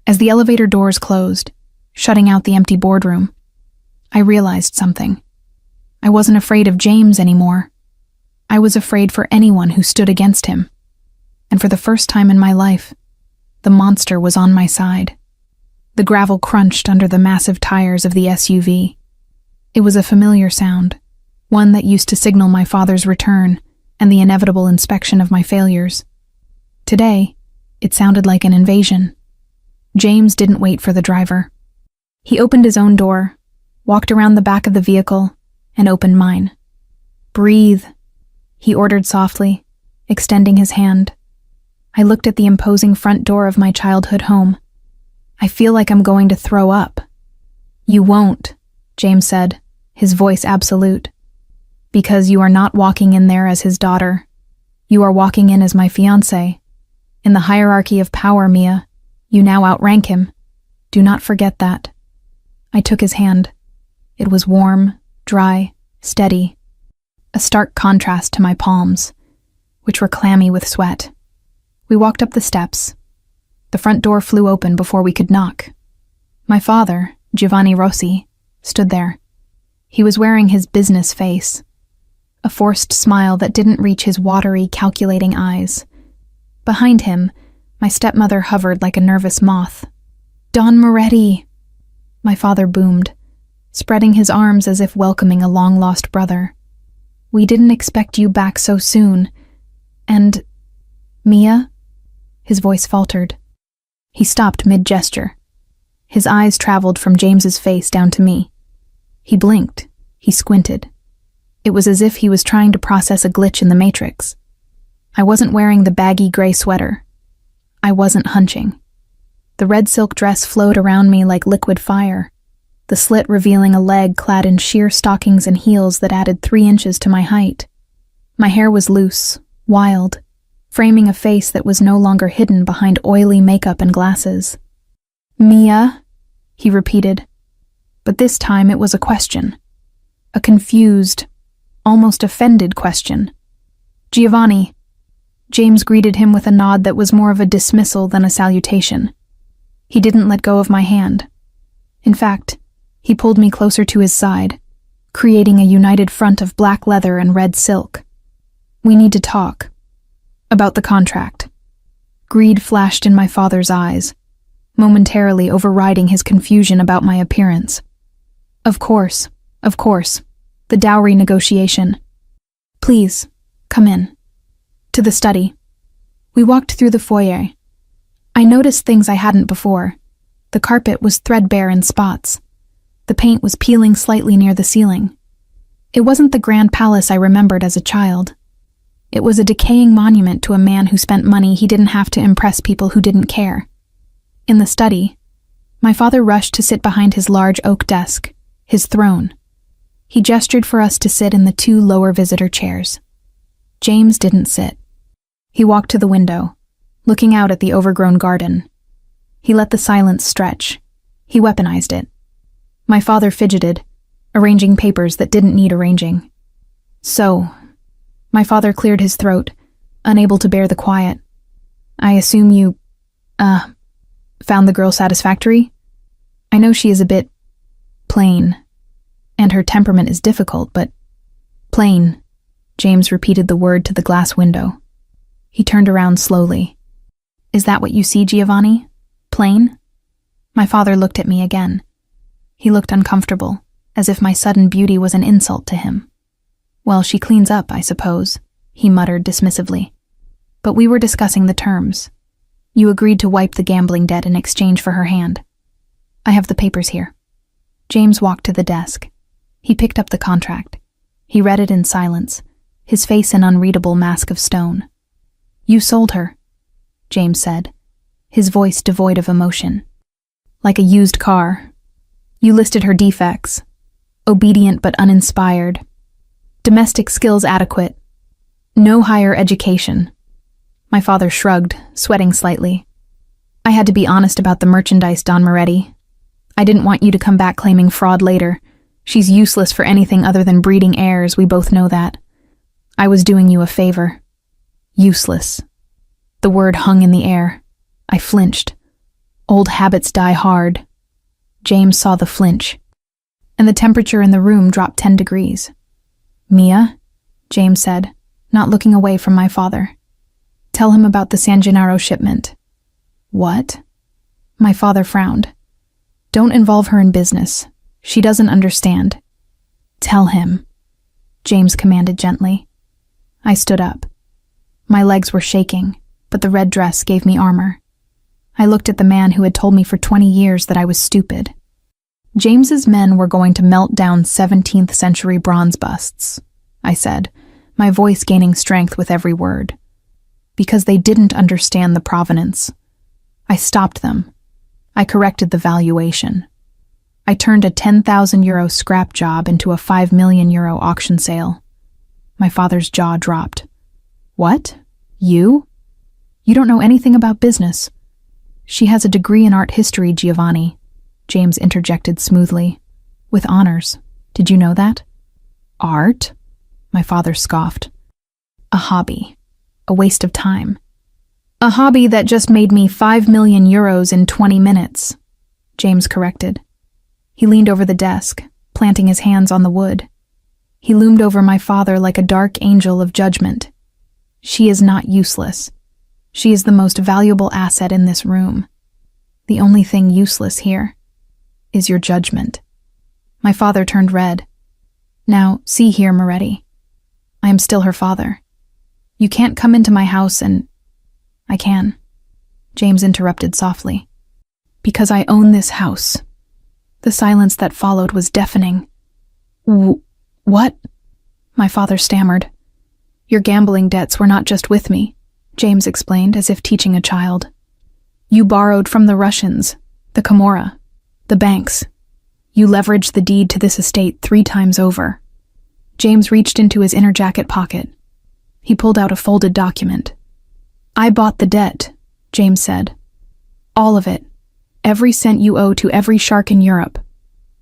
Speaker 1: As the elevator doors closed, shutting out the empty boardroom, I realized something. I wasn't afraid of James anymore. I was afraid for anyone who stood against him. And for the first time in my life, the monster was on my side. The gravel crunched under the massive tires of the SUV. It was a familiar sound, one that used to signal my father's return and the inevitable inspection of my failures. Today, it sounded like an invasion. James didn't wait for the driver. He opened his own door, walked around the back of the vehicle, and opened mine. Breathe, he ordered softly, extending his hand. I looked at the imposing front door of my childhood home. I feel like I'm going to throw up. You won't, James said, his voice absolute. Because you are not walking in there as his daughter. You are walking in as my fiancé. In the hierarchy of power, Mia, you now outrank him. Do not forget that. I took his hand. It was warm, dry, steady. A stark contrast to my palms, which were clammy with sweat. We walked up the steps. The front door flew open before we could knock. My father, Giovanni Rossi, stood there. He was wearing his business face, a forced smile that didn't reach his watery, calculating eyes. Behind him, My stepmother hovered like a nervous moth. "Don Moretti!" My father boomed, spreading his arms as if welcoming a long-lost brother. "We didn't expect you back so soon. And... Mia?" His voice faltered. He stopped mid-gesture. His eyes traveled from James's face down to me. He blinked. He squinted. It was as if he was trying to process a glitch in the Matrix. I wasn't wearing the baggy gray sweater. I wasn't hunching. The red silk dress flowed around me like liquid fire, the slit revealing a leg clad in sheer stockings and heels that added 3 inches to my height. My hair was loose, wild, framing a face that was no longer hidden behind oily makeup and glasses. "Mia?" he repeated. But this time it was a question. A confused, almost offended question. "Giovanni." James greeted him with a nod that was more of a dismissal than a salutation. He didn't let go of my hand. In fact, he pulled me closer to his side, creating a united front of black leather and red silk. "We need to talk. About the contract." Greed flashed in my father's eyes, momentarily overriding his confusion about my appearance. Of course. The dowry negotiation. "Please, come in." To the study. We walked through the foyer. I noticed things I hadn't before. The carpet was threadbare in spots. The paint was peeling slightly near the ceiling. It wasn't the grand palace I remembered as a child. It was a decaying monument to a man who spent money he didn't have to impress people who didn't care. In the study, my father rushed to sit behind his large oak desk, his throne. He gestured for us to sit in the 2 lower visitor chairs. James didn't sit. He walked to the window, looking out at the overgrown garden. He let the silence stretch. He weaponized it. My father fidgeted, arranging papers that didn't need arranging. "So," my father cleared his throat, unable to bear the quiet. "I assume you, found the girl satisfactory? I know she is a bit plain, and her temperament is difficult, but plain." James repeated the word to the glass window. He turned around slowly. "Is that what you see, Giovanni? Plain?" My father looked at me again. He looked uncomfortable, as if my sudden beauty was an insult to him. "Well, she cleans up, I suppose," he muttered dismissively. "But we were discussing the terms. You agreed to wipe the gambling debt in exchange for her hand. I have the papers here." James walked to the desk. He picked up the contract. He read it in silence, his face an unreadable mask of stone. "You sold her," James said, his voice devoid of emotion. "Like a used car. You listed her defects. Obedient but uninspired. Domestic skills adequate. No higher education." My father shrugged, sweating slightly. "I had to be honest about the merchandise, Don Moretti. I didn't want you to come back claiming fraud later. She's useless for anything other than breeding heirs, we both know that. I was doing you a favor. Useless." The word hung in the air. I flinched. Old habits die hard. James saw the flinch, and the temperature in the room dropped 10 degrees. "Mia," James said, not looking away from my father. "Tell him about the San Gennaro shipment." "What?" My father frowned. "Don't involve her in business. She doesn't understand." "Tell him," James commanded gently. I stood up. My legs were shaking, but the red dress gave me armor. I looked at the man who had told me for 20 years that I was stupid. James's men were going to melt down 17th century bronze busts, I said, my voice gaining strength with every word. Because they didn't understand the provenance. I stopped them. I corrected the valuation. I turned a €10,000 scrap job into a €5 million auction sale. My father's jaw dropped. "What? You? You don't know anything about business." "She has a degree in art history, Giovanni," James interjected smoothly. "With honors. Did you know that?" "Art?" My father scoffed. "A hobby. A waste of time. A hobby that just made me €5 million in 20 minutes, James corrected. He leaned over the desk, planting his hands on the wood. He loomed over my father like a dark angel of judgment. "She is not useless. She is the most valuable asset in this room. The only thing useless here is your judgment." My father turned red. "Now, see here, Moretti. I am still her father. You can't come into my house and—" "I can," James interrupted softly. "Because I own this house." The silence that followed was deafening. What?" my father stammered. "Your gambling debts were not just with me," James explained, as if teaching a child. "You borrowed from the Russians, the Camorra, the banks. You leveraged the deed to this estate 3 times over." James reached into his inner jacket pocket. He pulled out a folded document. "I bought the debt," James said. "All of it. Every cent you owe to every shark in Europe.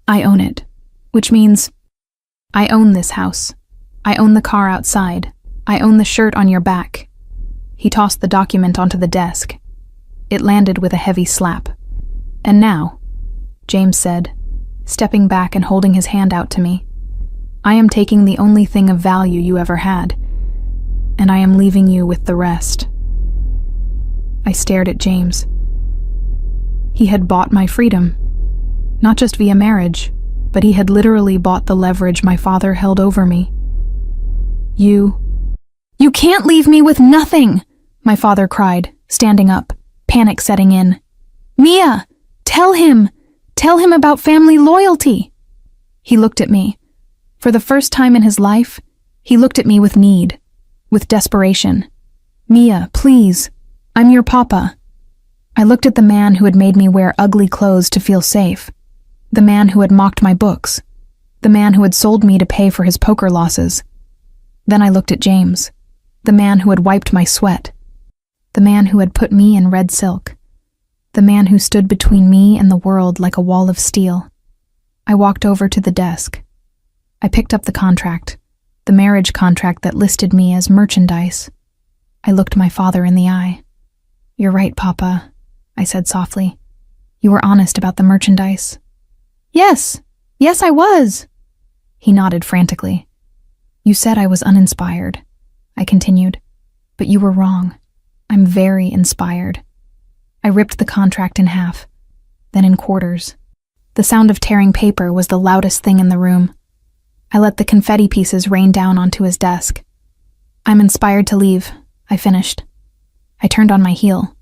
Speaker 1: I own it. Which means I own this house. I own the car outside. I own the shirt on your back." He tossed the document onto the desk. It landed with a heavy slap. "And now," James said, stepping back and holding his hand out to me, "I am taking the only thing of value you ever had, and I am leaving you with the rest." I stared at James. He had bought my freedom, not just via marriage, but he had literally bought the leverage my father held over me. You can't leave me with nothing!" my father cried, standing up, panic setting in. "Mia, tell him about family loyalty." He looked at me. For the first time in his life, he looked at me with need, with desperation. "Mia, please, I'm your papa." I looked at the man who had made me wear ugly clothes to feel safe, the man who had mocked my books, the man who had sold me to pay for his poker losses. Then I looked at James, the man who had wiped my sweat, the man who had put me in red silk, the man who stood between me and the world like a wall of steel. I walked over to the desk. I picked up the contract, the marriage contract that listed me as merchandise. I looked my father in the eye. "You're right, Papa," I said softly. "You were honest about the merchandise." Yes, I was." He nodded frantically. "You said I was uninspired," I continued, "but you were wrong. I'm very inspired." I ripped the contract in half, then in quarters. The sound of tearing paper was the loudest thing in the room. I let the confetti pieces rain down onto his desk. "I'm inspired to leave," I finished. I turned on my heel.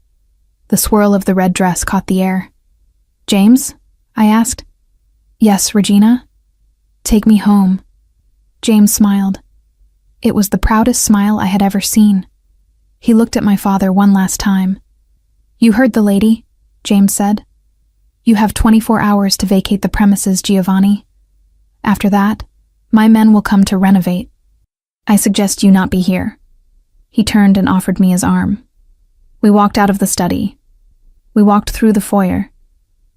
Speaker 1: The swirl of the red dress caught the air. "James?" I asked. "Yes, Regina?" "Take me home." James smiled. It was the proudest smile I had ever seen. He looked at my father one last time. "You heard the lady," James said. "You have 24 hours to vacate the premises, Giovanni. After that, my men will come to renovate. I suggest you not be here." He turned and offered me his arm. We walked out of the study. We walked through the foyer.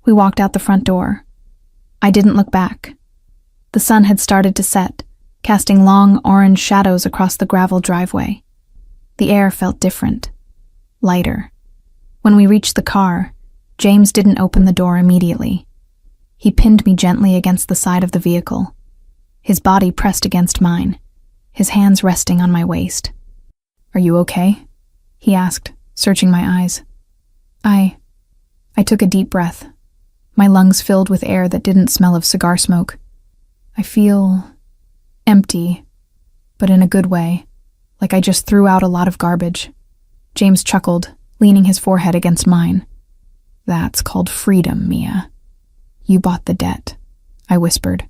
Speaker 1: We walked out the front door. I didn't look back. The sun had started to set, casting long orange shadows across the gravel driveway. The air felt different, lighter. When we reached the car, James didn't open the door immediately. He pinned me gently against the side of the vehicle, his body pressed against mine, his hands resting on my waist. "Are you okay?" he asked, searching my eyes. I took a deep breath, my lungs filled with air that didn't smell of cigar smoke. "I feel empty, but in a good way, like I just threw out a lot of garbage." James chuckled, leaning his forehead against mine. "That's called freedom, Mia. You bought the debt," I whispered,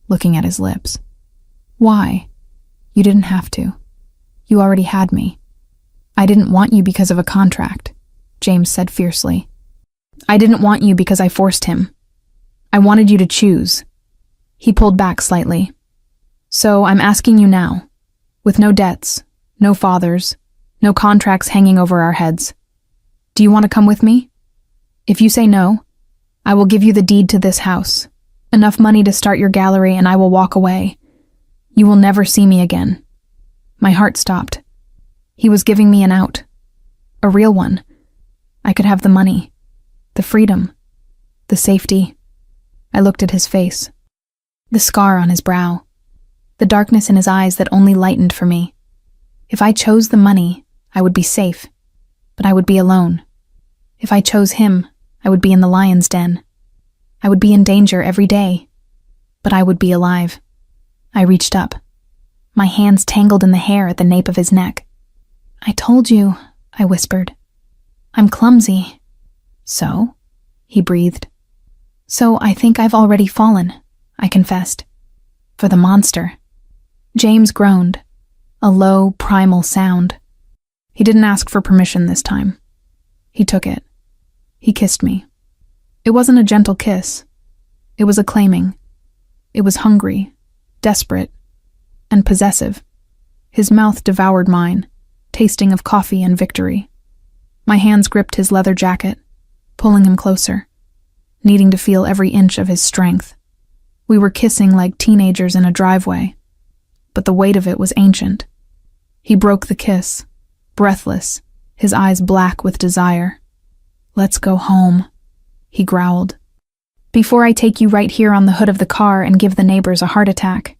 Speaker 1: looking at his lips. "Why? You didn't have to. You already had me." "I didn't want you because of a contract," James said fiercely. "I didn't want you because I forced him. I wanted you to choose." He pulled back slightly. "So I'm asking you now, with no debts, no fathers, no contracts hanging over our heads. Do you want to come with me? If you say no, I will give you the deed to this house, enough money to start your gallery, and I will walk away. You will never see me again." My heart stopped. He was giving me an out. A real one. I could have the money, the freedom, the safety. I looked at his face, the scar on his brow, the darkness in his eyes that only lightened for me. If I chose the money, I would be safe. But I would be alone. If I chose him, I would be in the lion's den. I would be in danger every day. But I would be alive. I reached up. My hands tangled in the hair at the nape of his neck. "I told you," I whispered. "I'm clumsy." "So?" he breathed. "So I think I've already fallen," I confessed. "For the monster." James groaned, a low, primal sound. He didn't ask for permission this time. He took it. He kissed me. It wasn't a gentle kiss. It was acclaiming. It was hungry, desperate, and possessive. His mouth devoured mine, tasting of coffee and victory. My hands gripped his leather jacket, pulling him closer, needing to feel every inch of his strength. We were kissing like teenagers in a driveway, but the weight of it was ancient. He broke the kiss, breathless, his eyes black with desire. "Let's go home," he growled. "Before I take you right here on the hood of the car and give the neighbors a heart attack."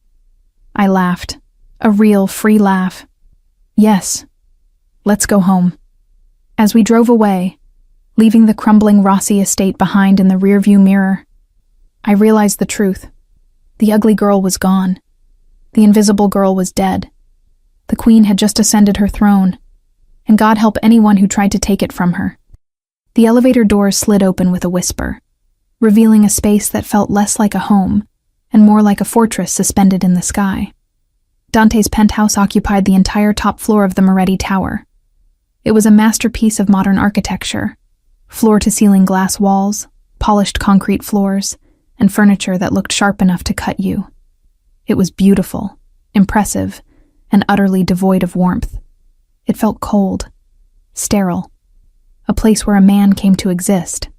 Speaker 1: I laughed, a real free laugh. "Yes, let's go home." As we drove away, leaving the crumbling Rossi estate behind in the rearview mirror, I realized the truth. The ugly girl was gone. The invisible girl was dead. The queen had just ascended her throne, and God help anyone who tried to take it from her. The elevator doors slid open with a whisper, revealing a space that felt less like a home and more like a fortress suspended in the sky. Dante's penthouse occupied the entire top floor of the Moretti Tower. It was a masterpiece of modern architecture, floor-to-ceiling glass walls, polished concrete floors, and furniture that looked sharp enough to cut you. It was beautiful, impressive, and utterly devoid of warmth. It felt cold, sterile, a place where a man came to exist,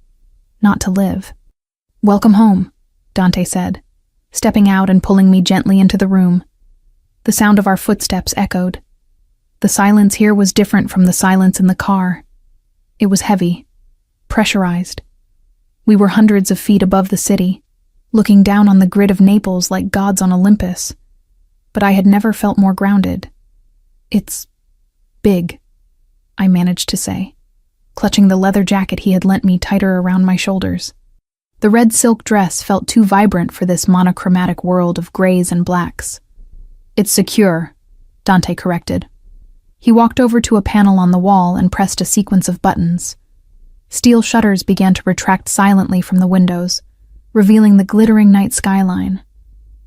Speaker 1: not to live. "Welcome home," Dante said, stepping out and pulling me gently into the room. The sound of our footsteps echoed. The silence here was different from the silence in the car. It was heavy, pressurized. We were hundreds of feet above the city, looking down on the grid of Naples like gods on Olympus. But I had never felt more grounded. "It's big," I managed to say, clutching the leather jacket he had lent me tighter around my shoulders. The red silk dress felt too vibrant for this monochromatic world of grays and blacks. "It's secure," Dante corrected. He walked over to a panel on the wall and pressed a sequence of buttons. Steel shutters began to retract silently from the windows, revealing the glittering night skyline.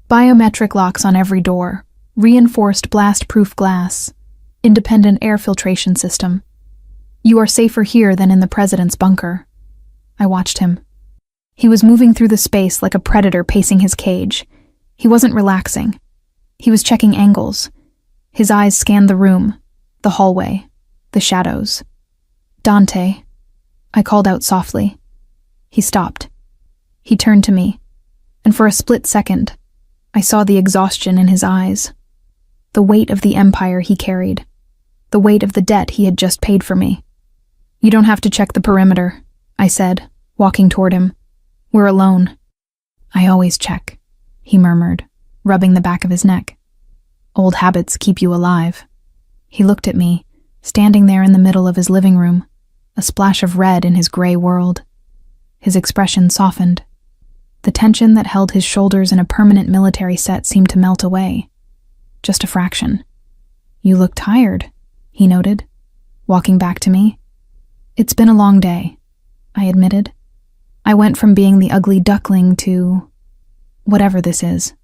Speaker 1: Biometric locks on every door, reinforced blast-proof glass, independent air filtration system. "You are safer here than in the president's bunker." I watched him. He was moving through the space like a predator pacing his cage. He wasn't relaxing. He was checking angles. His eyes scanned the room, the hallway, the shadows. "Dante," I called out softly. He stopped. He turned to me, and for a split second, I saw the exhaustion in his eyes. The weight of the empire he carried. The weight of the debt he had just paid for me. "You don't have to check the perimeter," I said, walking toward him. "We're alone." "I always check," he murmured, rubbing the back of his neck. "Old habits keep you alive." He looked at me, standing there in the middle of his living room, a splash of red in his gray world. His expression softened. The tension that held his shoulders in a permanent military set seemed to melt away. Just a fraction. "You look tired," he noted, walking back to me. "It's been a long day," I admitted. "I went from being the ugly duckling to whatever this is."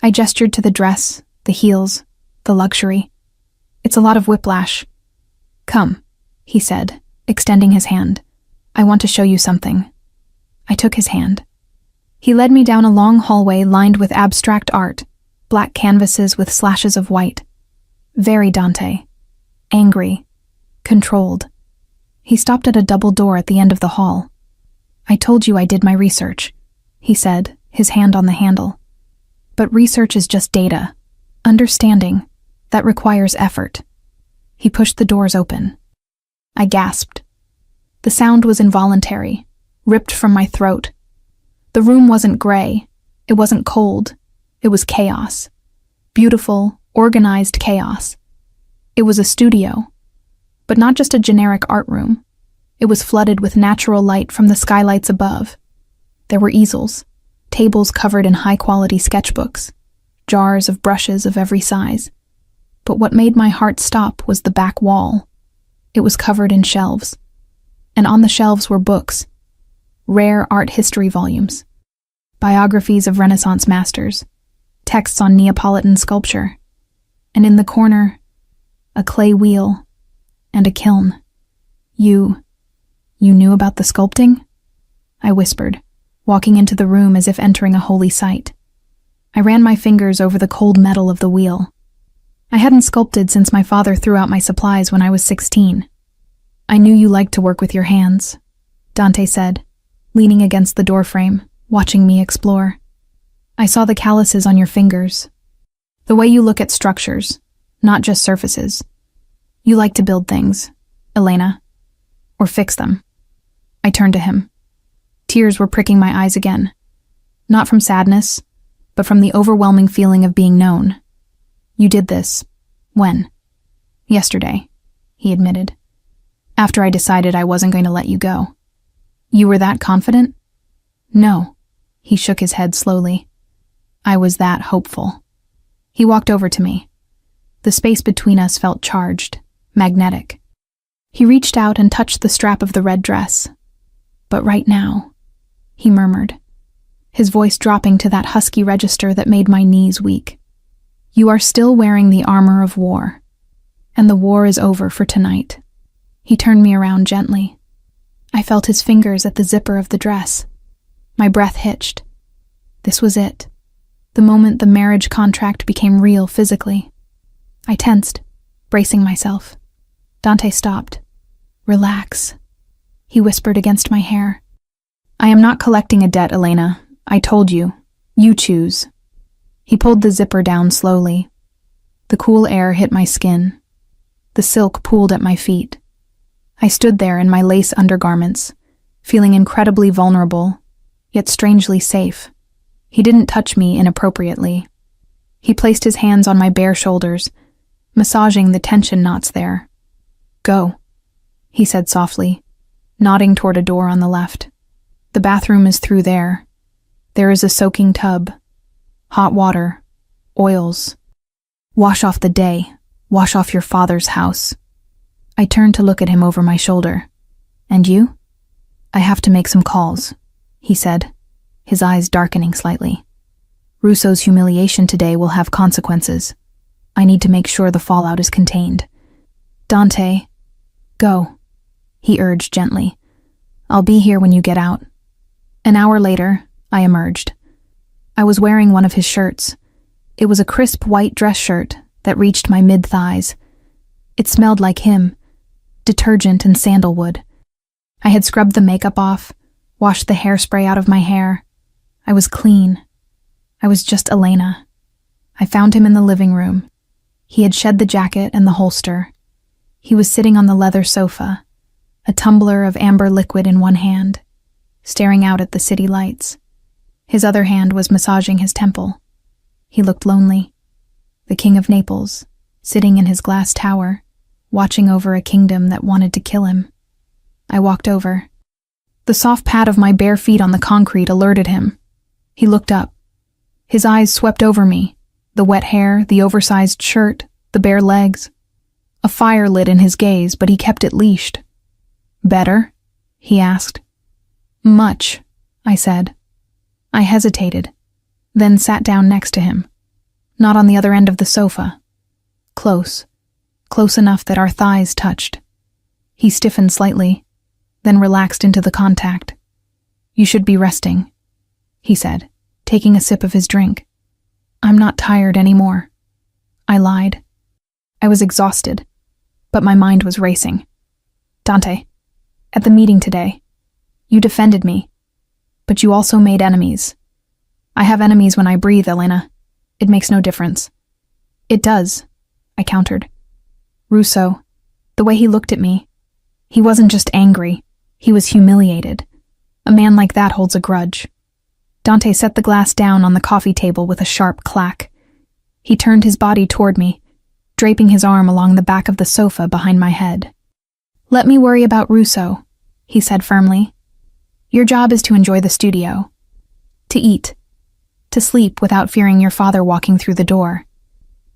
Speaker 1: I gestured to the dress, the heels, the luxury. "It's a lot of whiplash." "Come," he said, extending his hand. "I want to show you something." I took his hand. He led me down a long hallway lined with abstract art, black canvases with slashes of white. Very Dante. Angry. Controlled. He stopped at a double door at the end of the hall. "I told you I did my research," he said, his hand on the handle. "But research is just data. Understanding. That requires effort." He pushed the doors open. I gasped. The sound was involuntary, ripped from my throat. The room wasn't gray. It wasn't cold. It was chaos. Beautiful, organized chaos. It was a studio. but not just a generic art room. It was flooded with natural light from the skylights above. There were easels, tables covered in high-quality sketchbooks, jars of brushes of every size. But what made my heart stop was the back wall. It was covered in shelves, and on the shelves were books, rare art history volumes, biographies of Renaissance masters, texts on Neapolitan sculpture, and in the corner, a clay wheel and a kiln. You knew about the sculpting? I whispered, walking into the room as if entering a holy site. I ran my fingers over the cold metal of the wheel. I hadn't sculpted since my father threw out my supplies when I was 16. I knew you liked to work with your hands, Dante said, leaning against the doorframe, watching me explore. I saw the calluses on your fingers. The way you look at structures, not just surfaces. You like to build things, Elena. Or fix them. I turned to him. Tears were pricking my eyes again. Not from sadness, but from the overwhelming feeling of being known. You did this. When? Yesterday, he admitted. After I decided I wasn't going to let you go. You were that confident? No. He shook his head slowly. I was that hopeful. He walked over to me. The space between us felt charged, magnetic. He reached out and touched the strap of the red dress. But right now, he murmured, his voice dropping to that husky register that made my knees weak. You are still wearing the armor of war, and the war is over for tonight. He turned me around gently. I felt his fingers at the zipper of the dress. My breath hitched. This was it. The moment the marriage contract became real physically. I tensed, bracing myself. Dante stopped. Relax, he whispered against my hair. I am not collecting a debt, Elena. I told you. You choose. He pulled the zipper down slowly. The cool air hit my skin. The silk pooled at my feet. I stood there in my lace undergarments, feeling incredibly vulnerable, yet strangely safe. He didn't touch me inappropriately. He placed his hands on my bare shoulders, massaging the tension knots there. Go, he said softly, nodding toward a door on the left. The bathroom is through there. There is a soaking tub, hot water, oils. Wash off the day. Wash off your father's house. I turned to look at him over my shoulder. And you? I have to make some calls, he said, his eyes darkening slightly. Russo's humiliation today will have consequences. I need to make sure the fallout is contained. Dante, go, he urged gently. I'll be here when you get out. An hour later, I emerged. I was wearing one of his shirts. It was a crisp white dress shirt that reached my mid-thighs. It smelled like him, detergent and sandalwood. I had scrubbed the makeup off, washed the hairspray out of my hair. I was clean. I was just Elena. I found him in the living room. He had shed the jacket and the holster. He was sitting on the leather sofa, a tumbler of amber liquid in one hand, staring out at the city lights. His other hand was massaging his temple. He looked lonely. The King of Naples, sitting in his glass tower, watching over a kingdom that wanted to kill him. I walked over. The soft pad of my bare feet on the concrete alerted him. He looked up. His eyes swept over me, the wet hair, the oversized shirt, the bare legs. A fire lit in his gaze, but he kept it leashed. Better? He asked. Much, I said. I hesitated, then sat down next to him, not on the other end of the sofa. Close enough that our thighs touched. He stiffened slightly, then relaxed into the contact. You should be resting, he said, taking a sip of his drink. I'm not tired anymore. I lied. I was exhausted, but my mind was racing. Dante, at the meeting today, you defended me, but you also made enemies. I have enemies when I breathe, Elena. It makes no difference. It does, I countered. Russo, the way he looked at me, he wasn't just angry, he was humiliated. A man like that holds a grudge. Dante set the glass down on the coffee table with a sharp clack. He turned his body toward me, draping his arm along the back of the sofa behind my head. Let me worry about Russo, he said firmly. Your job is to enjoy the studio. To eat. To sleep without fearing your father walking through the door.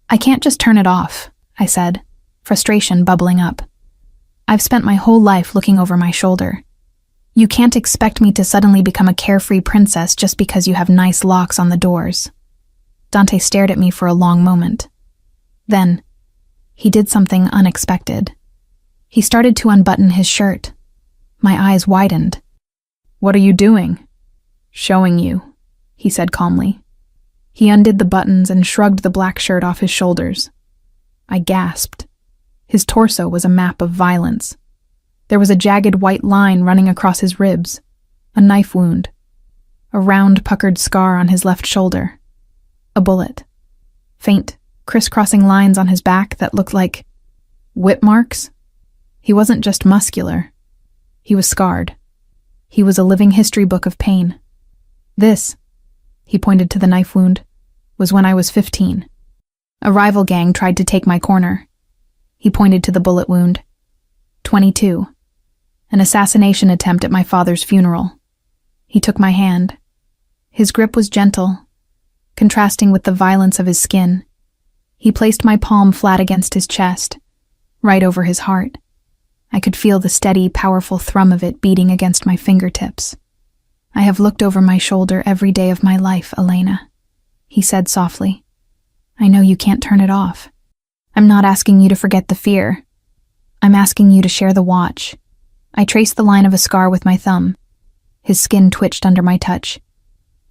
Speaker 1: I can't just turn it off, I said, frustration bubbling up. I've spent my whole life looking over my shoulder. You can't expect me to suddenly become a carefree princess just because you have nice locks on the doors. Dante stared at me for a long moment. Then, he did something unexpected. He started to unbutton his shirt. My eyes widened. What are you doing? Showing you, he said calmly. He undid the buttons and shrugged the black shirt off his shoulders. I gasped. His torso was a map of violence. There was a jagged white line running across his ribs, a knife wound, a round puckered scar on his left shoulder, a bullet, faint, crisscrossing lines on his back that looked like whip marks. He wasn't just muscular. He was scarred. He was a living history book of pain. This, he pointed to the knife wound, was when I was 15. A rival gang tried to take my corner. He pointed to the bullet wound. 22. An assassination attempt at my father's funeral. He took my hand. His grip was gentle, contrasting with the violence of his skin. He placed my palm flat against his chest, right over his heart. I could feel the steady, powerful thrum of it beating against my fingertips. I have looked over my shoulder every day of my life, Elena, he said softly. I know you can't turn it off. I'm not asking you to forget the fear. I'm asking you to share the watch. I traced the line of a scar with my thumb. His skin twitched under my touch.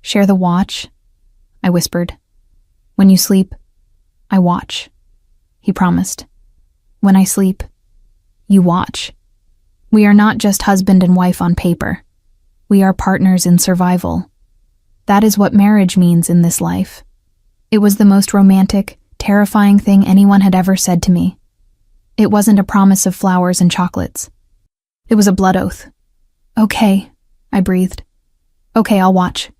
Speaker 1: Share the watch, I whispered. When you sleep, I watch, he promised. When I sleep, you watch. We are not just husband and wife on paper. We are partners in survival. That is what marriage means in this life. It was the most romantic, terrifying thing anyone had ever said to me. It wasn't a promise of flowers and chocolates. It was a blood oath. Okay, I breathed. Okay, I'll watch.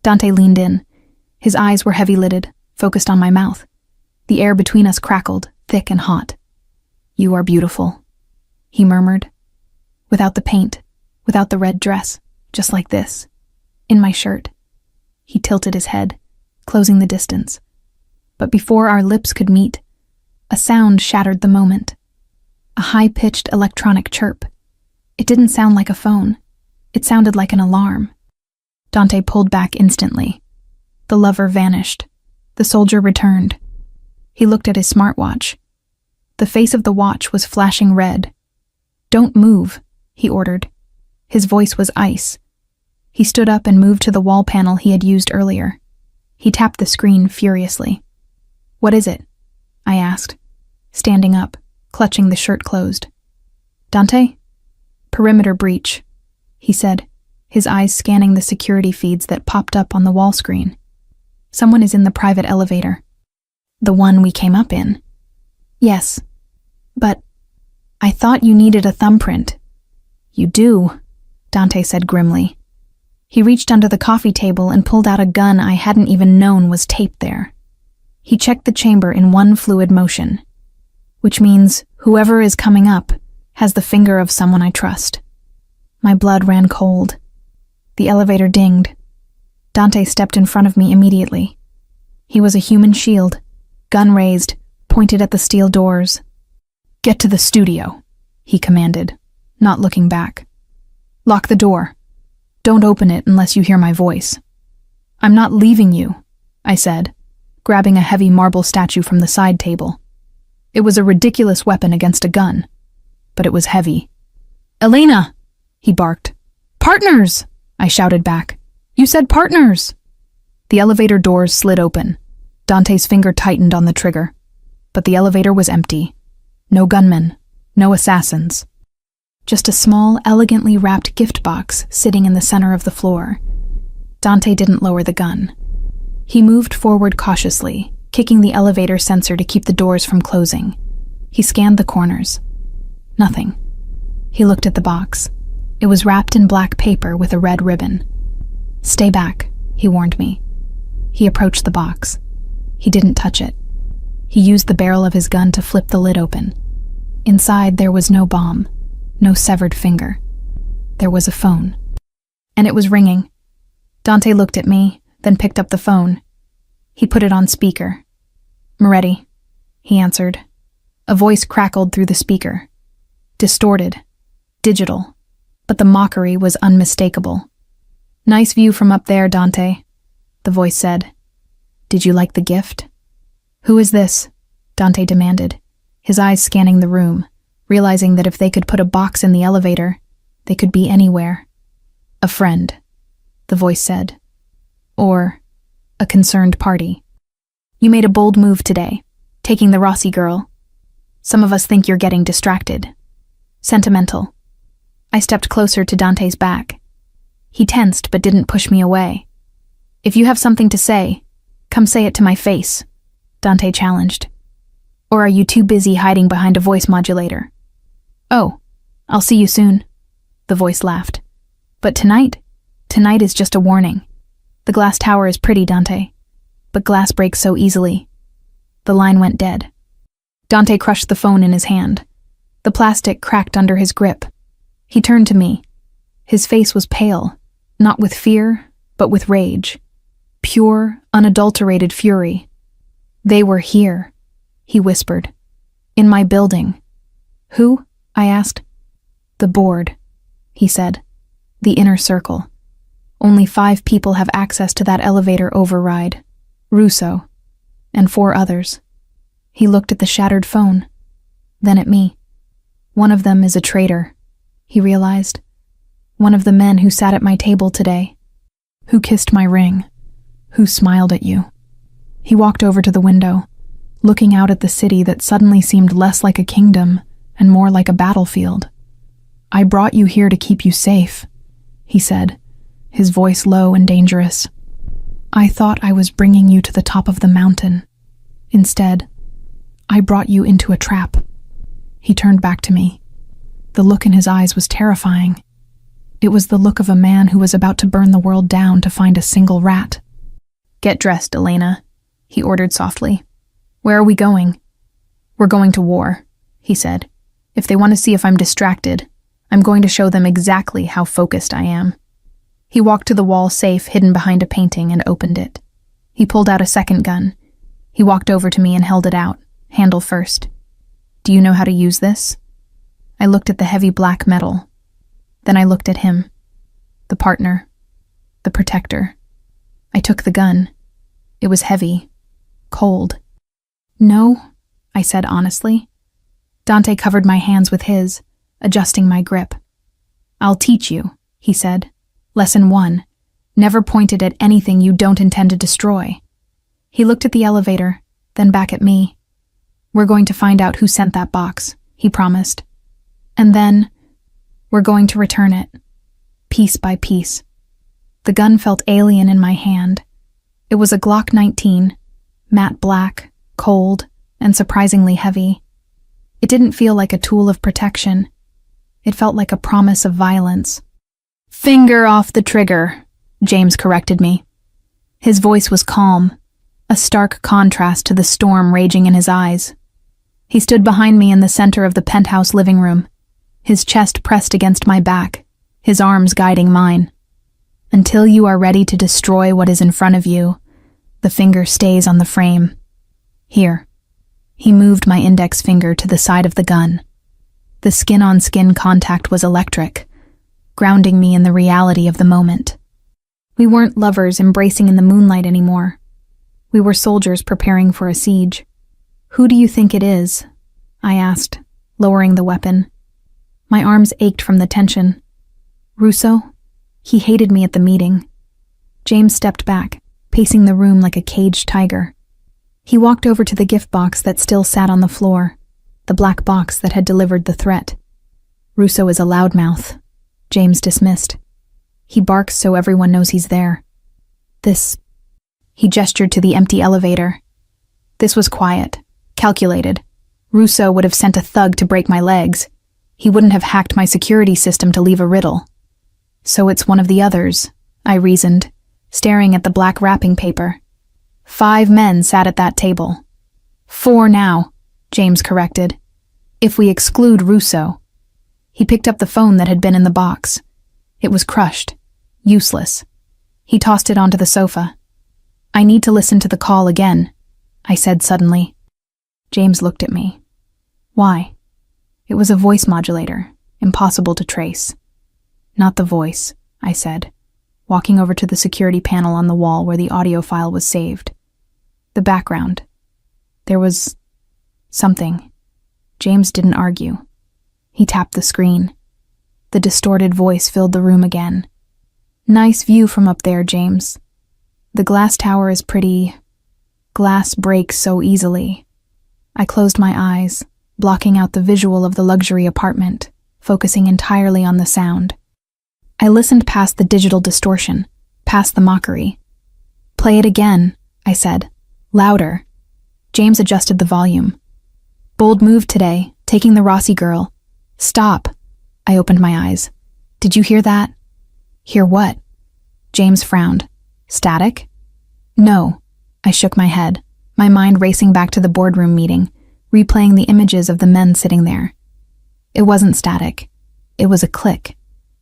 Speaker 1: Dante leaned in. His eyes were heavy-lidded, focused on my mouth. The air between us crackled, thick and hot. You are beautiful, he murmured. Without the paint, without the red dress, just like this. In my shirt. He tilted his head, closing the distance. But before our lips could meet, a sound shattered the moment. A high-pitched electronic chirp. It didn't sound like a phone. It sounded like an alarm. Dante pulled back instantly. The lover vanished. The soldier returned. He looked at his smartwatch. The face of the watch was flashing red. Don't move, he ordered. His voice was ice. He stood up and moved to the wall panel he had used earlier. He tapped the screen furiously. What is it? I asked, standing up, clutching the shirt closed. Dante? Perimeter breach, he said, his eyes scanning the security feeds that popped up on the wall screen. Someone is in the private elevator. The one we came up in. Yes, but I thought you needed a thumbprint. You do, Dante said grimly. He reached under the coffee table and pulled out a gun I hadn't even known was taped there. He checked the chamber in one fluid motion, which means whoever is coming up has the finger of someone I trust. My blood ran cold. The elevator dinged. Dante stepped in front of me immediately. He was a human shield, gun raised, pointed at the steel doors. Get to the studio, he commanded, not looking back. Lock the door. Don't open it unless you hear my voice. I'm not leaving you, I said, grabbing a heavy marble statue from the side table. It was a ridiculous weapon against a gun, but it was heavy. Elena, he barked. Partners, I shouted back. You said partners. The elevator doors slid open. Dante's finger tightened on the trigger, but the elevator was empty. No gunmen, no assassins. Just a small, elegantly wrapped gift box sitting in the center of the floor. Dante didn't lower the gun. He moved forward cautiously, kicking the elevator sensor to keep the doors from closing. He scanned the corners. Nothing. He looked at the box. It was wrapped in black paper with a red ribbon. Stay back, he warned me. He approached the box. He didn't touch it. He used the barrel of his gun to flip the lid open. Inside, there was no bomb, No severed finger. There was a phone. And it was ringing. Dante looked at me, then picked up the phone. He put it on speaker. "Moretti," he answered. A voice crackled through the speaker. Distorted. Digital. But the mockery was unmistakable. "Nice view from up there, Dante," the voice said. "Did you like the gift?" "Who is this?" Dante demanded, his eyes scanning the room, realizing that if they could put a box in the elevator, they could be anywhere. "A friend," the voice said. "Or a concerned party. You made a bold move today, taking the Rossi girl. Some of us think you're getting distracted. Sentimental." I stepped closer to Dante's back. He tensed but didn't push me away. "If you have something to say, come say it to my face," Dante challenged. "Or are you too busy hiding behind a voice modulator?" "Oh, I'll see you soon," the voice laughed. "But tonight is just a warning. The glass tower is pretty, Dante, but glass breaks so easily." The line went dead. Dante crushed the phone in his hand. The plastic cracked under his grip. He turned to me. His face was pale, not with fear, but with rage. Pure, unadulterated fury. "They were here," he whispered. "In my building." "Who?" I asked. "The board," he said. "The inner circle. Only 5 people have access to that elevator override. Russo. And 4 others." He looked at the shattered phone, then at me. "One of them is a traitor," he realized. "One of the men who sat at my table today. Who kissed my ring. Who smiled at you." He walked over to the window, looking out at the city that suddenly seemed less like a kingdom and more like a battlefield. "I brought you here to keep you safe," he said, his voice low and dangerous. "I thought I was bringing you to the top of the mountain. Instead, I brought you into a trap." He turned back to me. The look in his eyes was terrifying. It was the look of a man who was about to burn the world down to find a single rat. "Get dressed, Elena," he ordered softly. "Where are we going?" "We're going to war," he said. "If they want to see if I'm distracted, I'm going to show them exactly how focused I am." He walked to the wall safe hidden behind a painting and opened it. He pulled out a second gun. He walked over to me and held it out, handle first. "Do you know how to use this?" I looked at the heavy black metal. Then I looked at him. The partner. The protector. I took the gun. It was heavy. Cold. "No," I said honestly. Dante covered my hands with his, adjusting my grip. "I'll teach you," he said. "Lesson 1. Never point it at anything you don't intend to destroy." He looked at the elevator, then back at me. "We're going to find out who sent that box," he promised. "And then, we're going to return it, piece by piece." The gun felt alien in my hand. It was a Glock 19, matte black, cold, and surprisingly heavy. It didn't feel like a tool of protection. It felt like a promise of violence. "Finger off the trigger," James corrected me. His voice was calm, a stark contrast to the storm raging in his eyes. He stood behind me in the center of the penthouse living room, his chest pressed against my back, his arms guiding mine. "Until you are ready to destroy what is in front of you, the finger stays on the frame. Here." He moved my index finger to the side of the gun. The skin-on-skin contact was electric, grounding me in the reality of the moment. We weren't lovers embracing in the moonlight anymore. We were soldiers preparing for a siege. "Who do you think it is?" I asked, lowering the weapon. My arms ached from the tension. "Russo? He hated me at the meeting." James stepped back, pacing the room like a caged tiger. He walked over to the gift box that still sat on the floor, the black box that had delivered the threat. "Russo is a loudmouth," James dismissed. "He barks so everyone knows he's there. This..." He gestured to the empty elevator. "This was quiet, calculated. Russo would have sent a thug to break my legs. He wouldn't have hacked my security system to leave a riddle. So it's one of the others," I reasoned, staring at the black wrapping paper. 5 men sat at that table. 4 now, James corrected. "If we exclude Russo." He picked up the phone that had been in the box. It was crushed. Useless. He tossed it onto the sofa. "I need to listen to the call again," I said suddenly. James looked at me. "Why?" It was a voice modulator, impossible to trace. "Not the voice," I said, walking over to the security panel on the wall where the audio file was saved. The background. There was something. James didn't argue. He tapped the screen. The distorted voice filled the room again. "Nice view from up there, James. The glass tower is pretty. Glass breaks so easily." I closed my eyes, blocking out the visual of the luxury apartment, focusing entirely on the sound. I listened past the digital distortion, past the mockery. "Play it again," I said. "Louder." James adjusted the volume. "Bold move today, taking the Rossi girl." "Stop." I opened my eyes. "Did you hear that?" "Hear what?" James frowned. "Static?" "No." I shook my head, my mind racing back to the boardroom meeting, replaying the images of the men sitting there. It wasn't static. It was a click,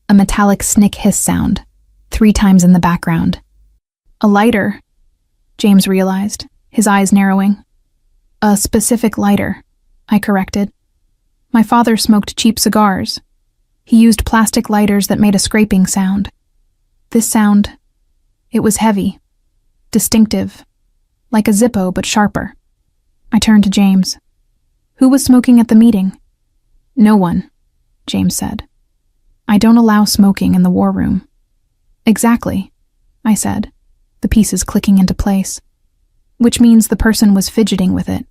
Speaker 1: a metallic snick hiss sound, 3 times in the background. "A lighter," James realized, his eyes narrowing. "A specific lighter," I corrected. "My father smoked cheap cigars. He used plastic lighters that made a scraping sound. This sound, it was heavy, distinctive, like a Zippo but sharper." I turned to James. "Who was smoking at the meeting?" "No one," James said. "I don't allow smoking in the war room." "Exactly," I said, the pieces clicking into place. "Which means the person was fidgeting with it.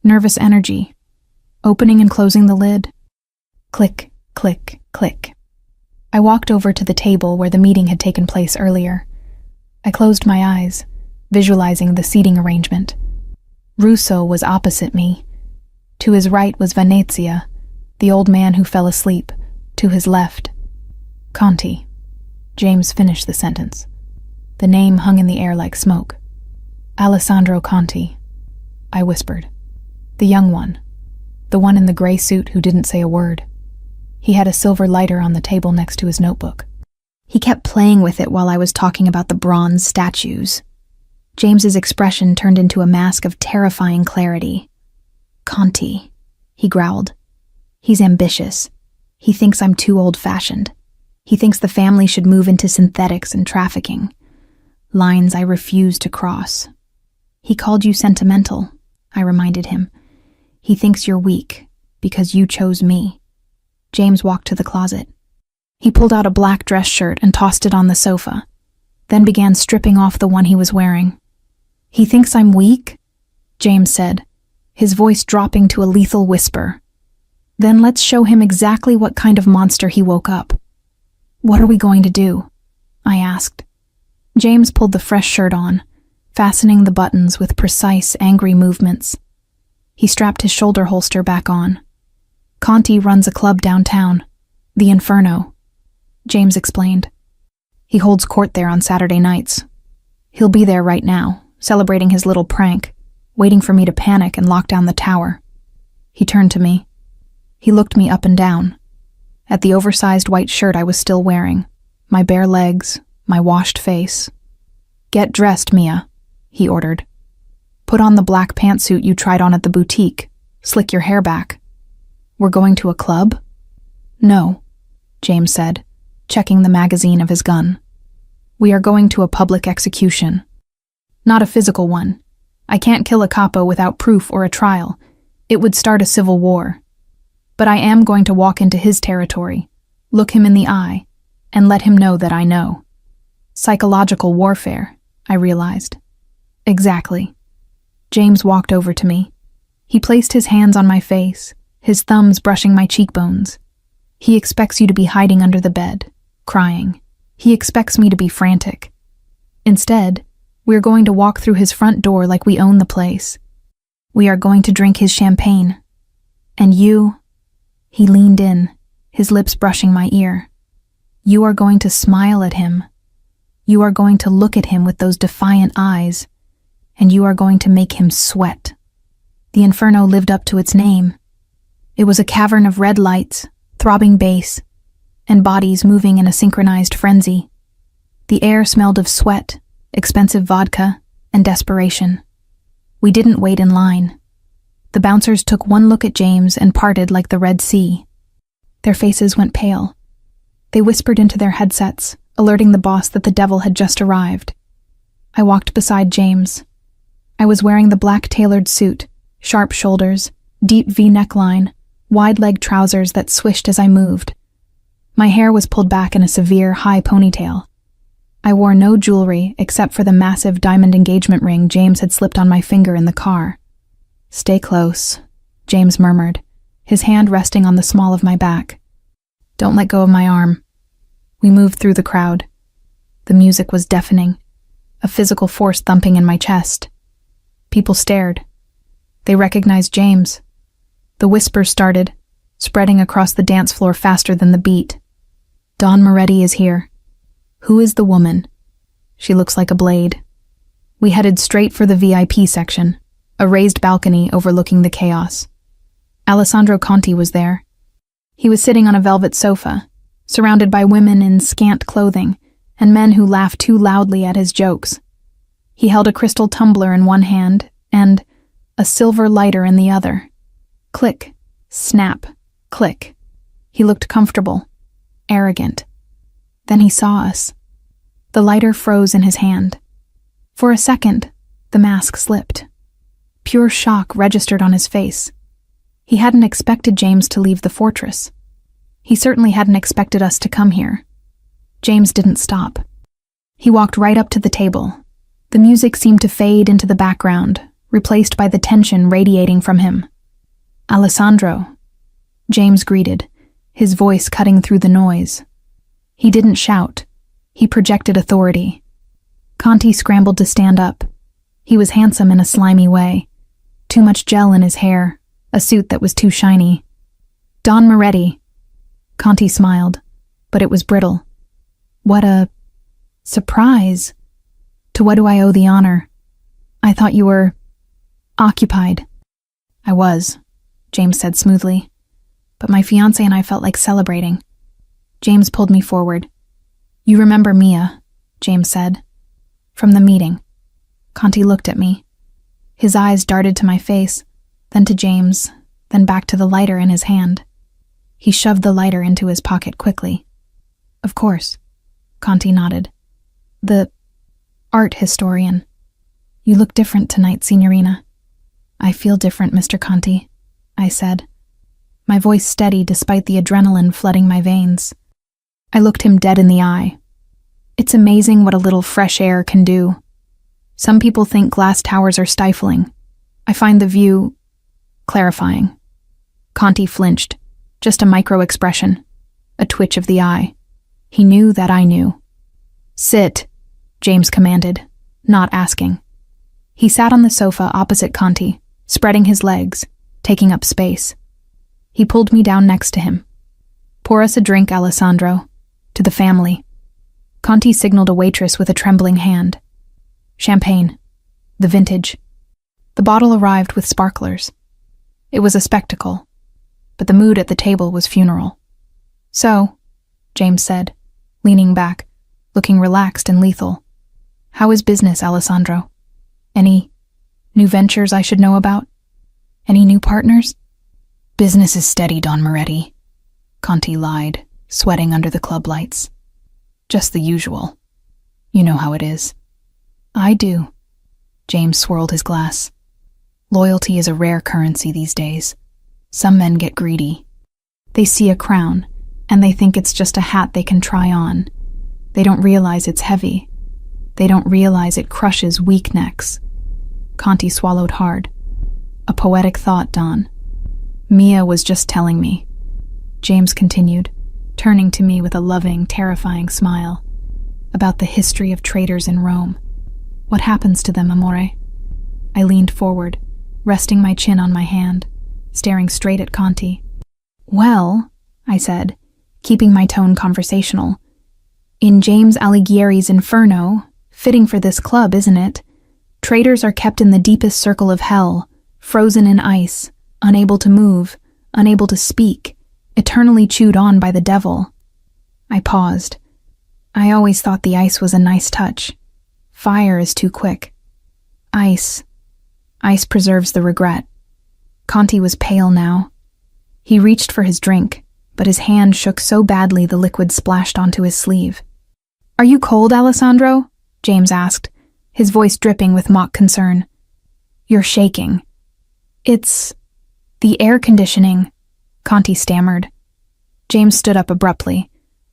Speaker 1: Nervous energy. Opening and closing the lid. Click, click, click." I walked over to the table where the meeting had taken place earlier. I closed my eyes, visualizing the seating arrangement. Russo was opposite me. To his right was Venezia, the old man who fell asleep. To his left, Conti. James finished the sentence. The name hung in the air like smoke. "Alessandro Conti," I whispered. "The young one. The one in the gray suit who didn't say a word." He had a silver lighter on the table next to his notebook. He kept playing with it while I was talking about the bronze statues. James's expression turned into a mask of terrifying clarity. "Conti," he growled. "He's ambitious. He thinks I'm too old-fashioned. He thinks the family should move into synthetics and trafficking. Lines I refuse to cross." "He called you sentimental," I reminded him. "He thinks you're weak, because you chose me." James walked to the closet. He pulled out a black dress shirt and tossed it on the sofa, then began stripping off the one he was wearing. "He thinks I'm weak?" James said, his voice dropping to a lethal whisper. "Then let's show him exactly what kind of monster he woke up." "What are we going to do?" I asked. James pulled the fresh shirt on, fastening the buttons with precise, angry movements. He strapped his shoulder holster back on. "Conti runs a club downtown, the Inferno," James explained. "He holds court there on Saturday nights. He'll be there right now, celebrating his little prank, waiting for me to panic and lock down the tower." He turned to me. He looked me up and down. At the oversized white shirt I was still wearing, my bare legs, my washed face. "Get dressed, Mia," he ordered. "Put on the black pantsuit you tried on at the boutique. Slick your hair back." "We're going to a club?" "No," James said, checking the magazine of his gun. "We are going to a public execution. Not a physical one. I can't kill a capo without proof or a trial. It would start a civil war. But I am going to walk into his territory, look him in the eye, and let him know that I know." Psychological warfare, I realized. Exactly. James walked over to me. He placed his hands on my face, his thumbs brushing my cheekbones. He expects you to be hiding under the bed, crying. He expects me to be frantic. Instead, we're going to walk through his front door like we own the place. We are going to drink his champagne. And you, he leaned in, his lips brushing my ear. You are going to smile at him. You are going to look at him with those defiant eyes, and you are going to make him sweat. The Inferno lived up to its name. It was a cavern of red lights, throbbing bass, and bodies moving in a synchronized frenzy. The air smelled of sweat, expensive vodka, and desperation. We didn't wait in line. The bouncers took one look at James and parted like the Red Sea. Their faces went pale. They whispered into their headsets, alerting the boss that the devil had just arrived. I walked beside James. I was wearing the black tailored suit, sharp shoulders, deep V neckline, wide-leg trousers that swished as I moved. My hair was pulled back in a severe, high ponytail. I wore no jewelry except for the massive diamond engagement ring James had slipped on my finger in the car. "Stay close," James murmured, his hand resting on the small of my back. "Don't let go of my arm." We moved through the crowd. The music was deafening, a physical force thumping in my chest. People stared. They recognized James. The whispers started, spreading across the dance floor faster than the beat. "Dawn Moretti is here. Who is the woman? She looks like a blade." We headed straight for the VIP section, a raised balcony overlooking the chaos. Alessandro Conti was there. He was sitting on a velvet sofa, surrounded by women in scant clothing and men who laughed too loudly at his jokes. He held a crystal tumbler in one hand and a silver lighter in the other. Click, snap, click. He looked comfortable, arrogant. Then he saw us. The lighter froze in his hand. For a second, the mask slipped. Pure shock registered on his face. He hadn't expected James to leave the fortress. He certainly hadn't expected us to come here. James didn't stop. He walked right up to the table. The music seemed to fade into the background, replaced by the tension radiating from him. "Alessandro," James greeted, his voice cutting through the noise. He didn't shout. He projected authority. Conti scrambled to stand up. He was handsome in a slimy way. Too much gel in his hair, a suit that was too shiny. "Dawn Moretti." Conti smiled, but it was brittle. "What a surprise. To what do I owe the honor? I thought you were occupied." "I was," James said smoothly, "but my fiancé and I felt like celebrating." James pulled me forward. "You remember Mia," James said. "From the meeting." Conti looked at me. His eyes darted to my face, then to James, then back to the lighter in his hand. He shoved the lighter into his pocket quickly. "Of course," Conti nodded. "The art historian. You look different tonight, Signorina." "I feel different, Mr. Conti," I said, my voice steady despite the adrenaline flooding my veins. I looked him dead in the eye. It's amazing what a little fresh air can do. Some people think glass towers are stifling. I find the view clarifying. Conti flinched, just a micro-expression, a twitch of the eye. He knew that I knew. "Sit," James commanded, not asking. He sat on the sofa opposite Conti, spreading his legs, taking up space. He pulled me down next to him. "Pour us a drink, Alessandro. To the family." Conti signaled a waitress with a trembling hand. "Champagne. The vintage." The bottle arrived with sparklers. It was a spectacle, but the mood at the table was funeral. "So," James said, leaning back, looking relaxed and lethal. "How is business, Alessandro? Any new ventures I should know about? Any new partners?" "Business is steady, Dawn Moretti," Conti lied, sweating under the club lights. "Just the usual. You know how it is." "I do." James swirled his glass. "Loyalty is a rare currency these days. Some men get greedy. They see a crown, and they think it's just a hat they can try on. They don't realize it's heavy. They don't realize it crushes weak necks." Conti swallowed hard. "A poetic thought, Dawn. Mia was just telling me." James continued, turning to me with a loving, terrifying smile. "About the history of traitors in Rome. What happens to them, amore?" I leaned forward, resting my chin on my hand, staring straight at Conti. "Well," I said, keeping my tone conversational, "in James Alighieri's Inferno, fitting for this club, isn't it? Traitors are kept in the deepest circle of hell, frozen in ice, unable to move, unable to speak, eternally chewed on by the devil. I paused. I always thought the ice was a nice touch. Fire is too quick. Ice preserves the regret. Conti was pale now. He reached for his drink, but his hand shook so badly the liquid splashed onto his sleeve. "Are you cold, Alessandro?" James asked, his voice dripping with mock concern. "You're shaking." "It's the air conditioning," Conti stammered. James stood up abruptly.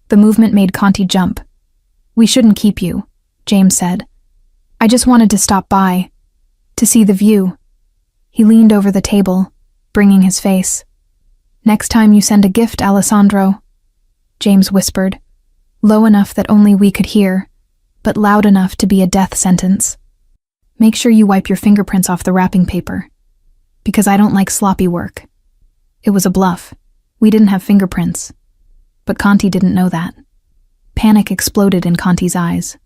Speaker 1: The movement made Conti jump. "We shouldn't keep you," James said. "I just wanted to stop by, to see the view." He leaned over the table, bringing his face. "Next time you send a gift, Alessandro," James whispered, low enough that only we could hear, but loud enough to be a death sentence. "Make sure you wipe your fingerprints off the wrapping paper, because I don't like sloppy work." It was a bluff. We didn't have fingerprints. But Conti didn't know that. Panic exploded in Conti's eyes.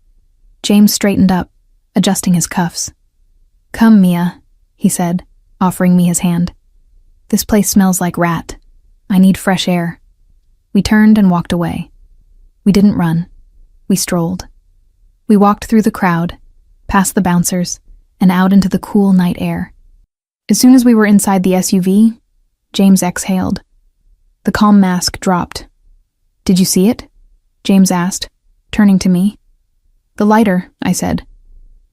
Speaker 1: James straightened up, adjusting his cuffs. "Come, Mia," he said, offering me his hand. "This place smells like rat. I need fresh air." We turned and walked away. We didn't run. We strolled. We walked through the crowd, past the bouncers, and out into the cool night air. As soon as we were inside the SUV, James exhaled. The calm mask dropped. "Did you see it?" James asked, turning to me. "The lighter," I said.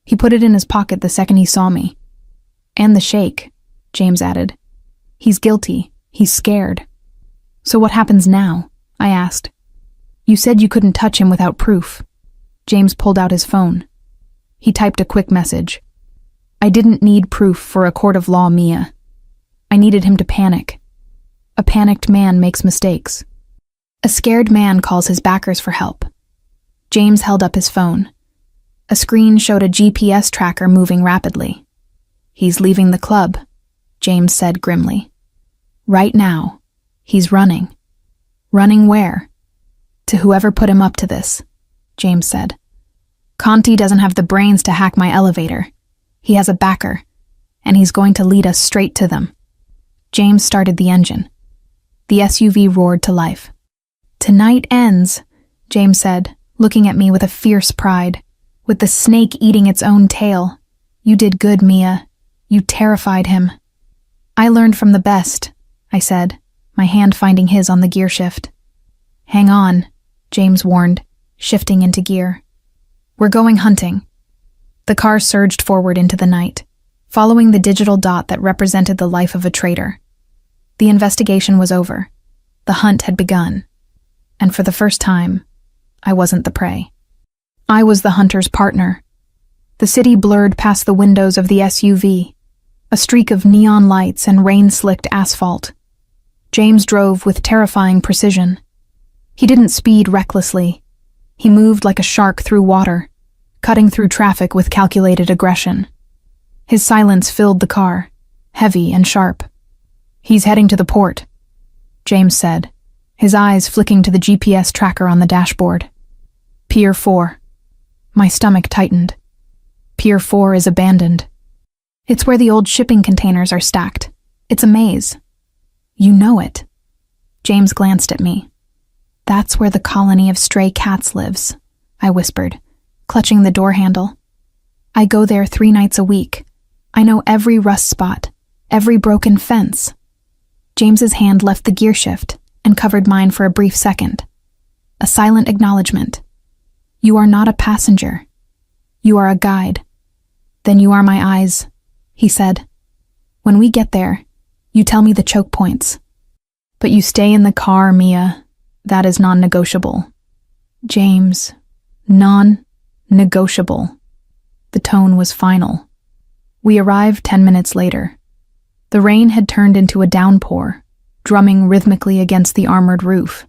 Speaker 1: "He put it in his pocket the second he saw me." "And the shake," James added. "He's guilty. He's scared." "So what happens now?" I asked. "You said you couldn't touch him without proof." James pulled out his phone. He typed a quick message. "I didn't need proof for a court of law, Mia. I needed him to panic. A panicked man makes mistakes. A scared man calls his backers for help." James held up his phone. A screen showed a GPS tracker moving rapidly. "He's leaving the club," James said grimly. "Right now. He's running." "Running where?" "To whoever put him up to this," James said. "Conti doesn't have the brains to hack my elevator. He has a backer, and he's going to lead us straight to them." James started the engine. The SUV roared to life. "Tonight ends," James said, looking at me with a fierce pride, "with the snake eating its own tail. You did good, Mia. You terrified him." "I learned from the best," I said, my hand finding his on the gear shift. "Hang on," James warned, shifting into gear. "We're going hunting." The car surged forward into the night, following the digital dot that represented the life of a traitor. The investigation was over. The hunt had begun. And for the first time, I wasn't the prey. I was the hunter's partner. The city blurred past the windows of the SUV, a streak of neon lights and rain-slicked asphalt. James drove with terrifying precision. He didn't speed recklessly. He moved like a shark through water, cutting through traffic with calculated aggression. His silence filled the car, heavy and sharp. "He's heading to the port," James said, his eyes flicking to the GPS tracker on the dashboard. "Pier 4. My stomach tightened. Pier 4 is abandoned. It's where the old shipping containers are stacked. It's a maze." "You know it." James glanced at me. "That's where the colony of stray cats lives," I whispered, clutching the door handle. "I go there 3 nights a week. I know every rust spot, every broken fence." James's hand left the gear shift and covered mine for a brief second. A silent acknowledgement. "You are not a passenger. You are a guide." "Then you are my eyes," he said. "When we get there, you tell me the choke points. But you stay in the car, Mia. That is non-negotiable." "James, non-negotiable." The tone was final. We arrived 10 minutes later. The rain had turned into a downpour, drumming rhythmically against the armored roof.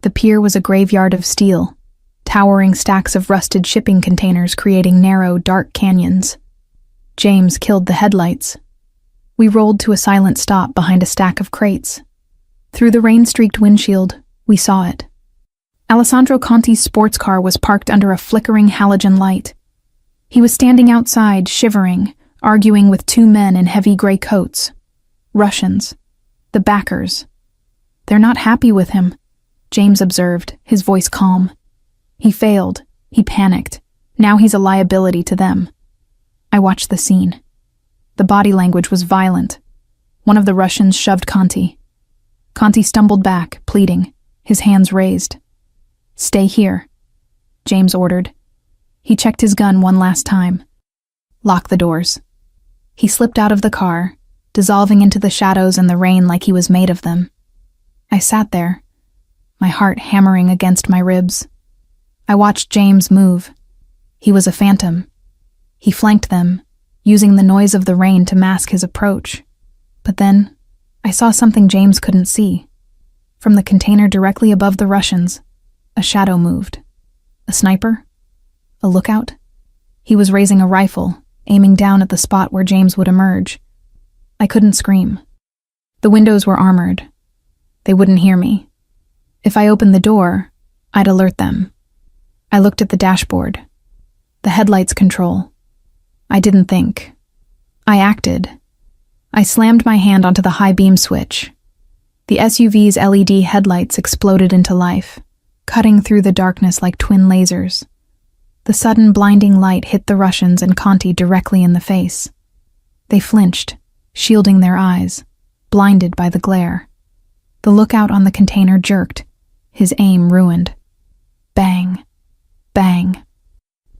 Speaker 1: The pier was a graveyard of steel, towering stacks of rusted shipping containers creating narrow, dark canyons. James killed the headlights. We rolled to a silent stop behind a stack of crates. Through the rain-streaked windshield, we saw it. Alessandro Conti's sports car was parked under a flickering halogen light. He was standing outside, shivering, arguing with 2 men in heavy gray coats. Russians. The backers. "They're not happy with him," James observed, his voice calm. "He failed. He panicked. Now he's a liability to them." I watched the scene. The body language was violent. One of the Russians shoved Conti. Conti stumbled back, pleading, his hands raised. "Stay here," James ordered. He checked his gun one last time. "Lock the doors." He slipped out of the car, dissolving into the shadows and the rain like he was made of them. I sat there, my heart hammering against my ribs. I watched James move. He was a phantom. He flanked them, using the noise of the rain to mask his approach. But then, I saw something James couldn't see. From the container directly above the Russians, a shadow moved. A sniper? A lookout? He was raising a rifle, aiming down at the spot where James would emerge. I couldn't scream. The windows were armored. They wouldn't hear me. If I opened the door, I'd alert them. I looked at the dashboard. The headlights control. I didn't think. I acted. I slammed my hand onto the high beam switch. The SUV's LED headlights exploded into life, cutting through the darkness like twin lasers. The sudden blinding light hit the Russians and Conti directly in the face. They flinched, shielding their eyes, blinded by the glare. The lookout on the container jerked, his aim ruined. Bang. Bang.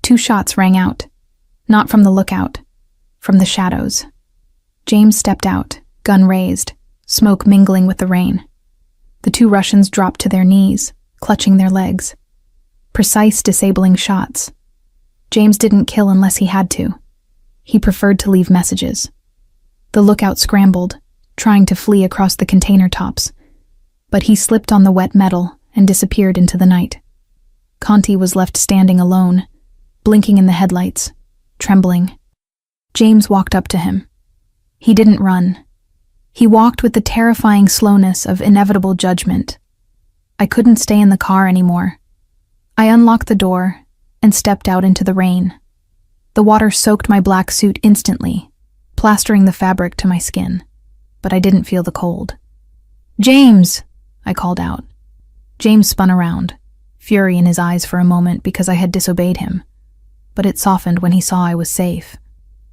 Speaker 1: 2 shots rang out, not from the lookout, from the shadows. James stepped out, gun raised, smoke mingling with the rain. The 2 Russians dropped to their knees, clutching their legs. Precise, disabling shots. James didn't kill unless he had to. He preferred to leave messages. The lookout scrambled, trying to flee across the container tops, but he slipped on the wet metal and disappeared into the night. Conti was left standing alone, blinking in the headlights, trembling. James walked up to him. He didn't run. He walked with the terrifying slowness of inevitable judgment. I couldn't stay in the car anymore. I unlocked the door and stepped out into the rain. The water soaked my black suit instantly, plastering the fabric to my skin, but I didn't feel the cold. "James!" I called out. James spun around, fury in his eyes for a moment because I had disobeyed him, but it softened when he saw I was safe.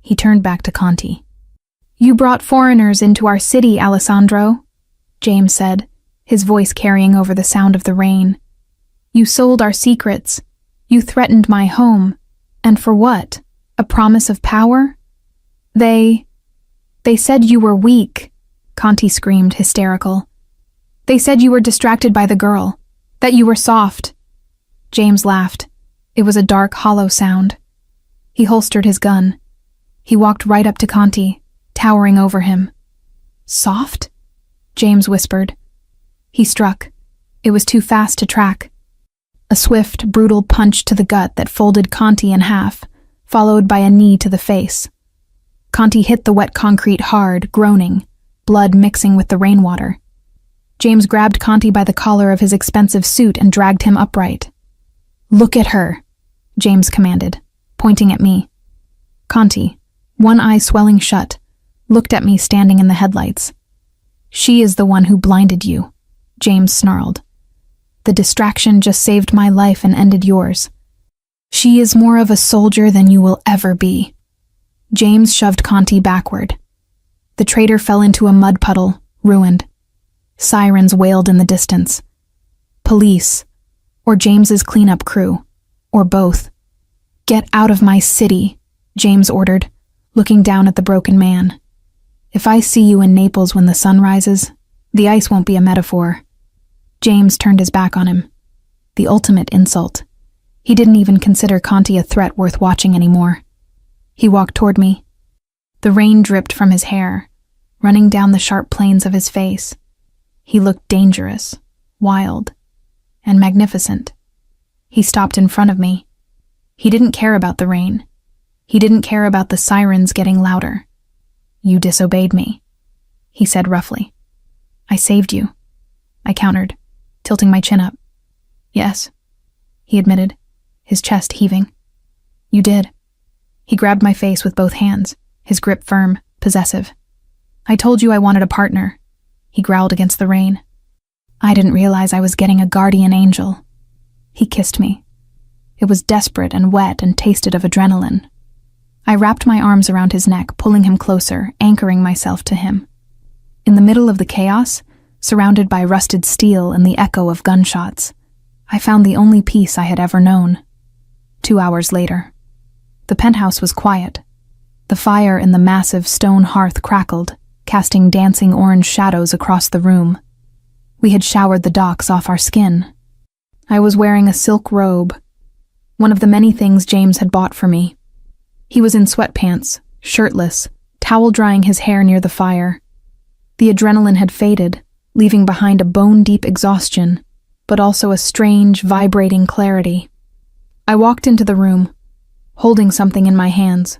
Speaker 1: He turned back to Conti. "You brought foreigners into our city, Alessandro," James said, his voice carrying over the sound of the rain. "You sold our secrets. You threatened my home. And for what? A promise of power? They said you were weak," Conti screamed, hysterical. "They said you were distracted by the girl, that you were soft." James laughed. It was a dark, hollow sound. He holstered his gun. He walked right up to Conti, towering over him. "Soft?" James whispered. He struck. It was too fast to track. A swift, brutal punch to the gut that folded Conti in half, followed by a knee to the face. Conti hit the wet concrete hard, groaning, blood mixing with the rainwater. James grabbed Conti by the collar of his expensive suit and dragged him upright. "Look at her," James commanded, pointing at me. Conti, one eye swelling shut, looked at me standing in the headlights. "She is the one who blinded you," James snarled. "The distraction just saved my life and ended yours. She is more of a soldier than you will ever be." James shoved Conti backward. The traitor fell into a mud puddle, ruined. Sirens wailed in the distance. Police, or James's cleanup crew, or both. "Get out of my city," James ordered, looking down at the broken man. "If I see you in Naples when the sun rises, the ice won't be a metaphor." James turned his back on him. The ultimate insult. He didn't even consider Conti a threat worth watching anymore. He walked toward me. The rain dripped from his hair, running down the sharp planes of his face. He looked dangerous, wild, and magnificent. He stopped in front of me. He didn't care about the rain. He didn't care about the sirens getting louder. "You disobeyed me," he said roughly. "I saved you," I countered, tilting my chin up. "Yes," he admitted, his chest heaving. "You did." He grabbed my face with both hands, his grip firm, possessive. "I told you I wanted a partner," he growled against the rain. I didn't realize I was getting a guardian angel. He kissed me. It was desperate and wet and tasted of adrenaline. I wrapped my arms around his neck, pulling him closer, anchoring myself to him. In the middle of the chaos, surrounded by rusted steel and the echo of gunshots, I found the only peace I had ever known. 2 hours later. The penthouse was quiet. The fire in the massive stone hearth crackled, casting dancing orange shadows across the room. We had showered the docks off our skin. I was wearing a silk robe, one of the many things James had bought for me. He was in sweatpants, shirtless, towel drying his hair near the fire. The adrenaline had faded, leaving behind a bone-deep exhaustion, but also a strange, vibrating clarity. I walked into the room, holding something in my hands.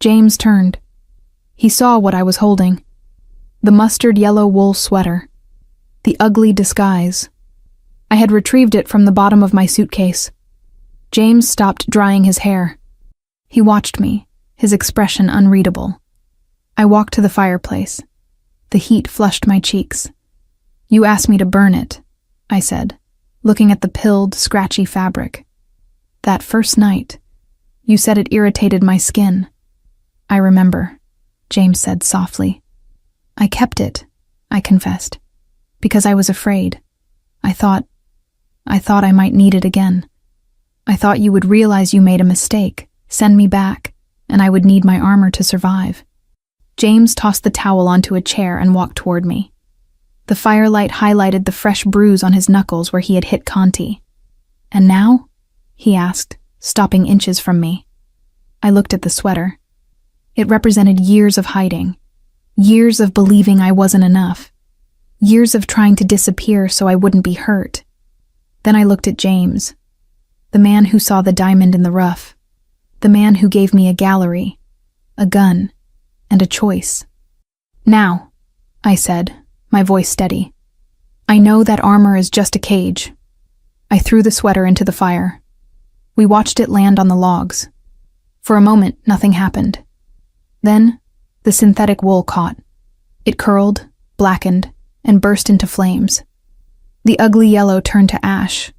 Speaker 1: James turned. He saw what I was holding. The mustard yellow wool sweater. The ugly disguise. I had retrieved it from the bottom of my suitcase. James stopped drying his hair. He watched me, his expression unreadable. I walked to the fireplace. The heat flushed my cheeks. "You asked me to burn it," I said, looking at the pilled, scratchy fabric. "That first night, you said it irritated my skin." "I remember," James said softly. "I kept it," I confessed, "because I was afraid. I thought I might need it again. I thought you would realize you made a mistake, send me back, and I would need my armor to survive." James tossed the towel onto a chair and walked toward me. The firelight highlighted the fresh bruise on his knuckles where he had hit Conti. "And now?" he asked, stopping inches from me. I looked at the sweater. It represented years of hiding, years of believing I wasn't enough, years of trying to disappear so I wouldn't be hurt. Then I looked at James, the man who saw the diamond in the rough, the man who gave me a gallery, a gun, and a choice. "Now," I said, my voice steady. "I know that armor is just a cage." I threw the sweater into the fire. We watched it land on the logs. For a moment, nothing happened. Then, the synthetic wool caught. It curled, blackened, and burst into flames. The ugly yellow turned to ash.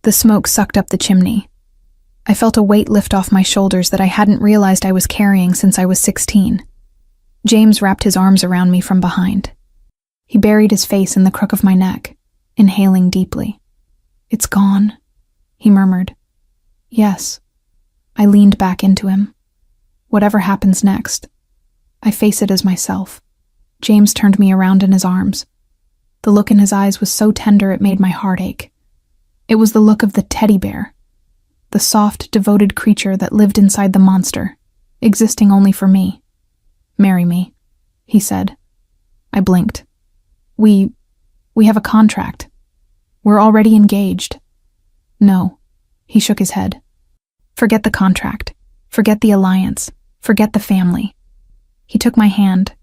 Speaker 1: The smoke sucked up the chimney. I felt a weight lift off my shoulders that I hadn't realized I was carrying since I was 16. James wrapped his arms around me from behind. He buried his face in the crook of my neck, inhaling deeply. "It's gone," he murmured. "Yes." I leaned back into him. "Whatever happens next, I face it as myself." James turned me around in his arms. The look in his eyes was so tender it made my heart ache. It was the look of the teddy bear, the soft, devoted creature that lived inside the monster, existing only for me. "Marry me," he said. I blinked. We have a contract. We're already engaged." "No," he shook his head. "Forget the contract. Forget the alliance. Forget the family." He took my hand,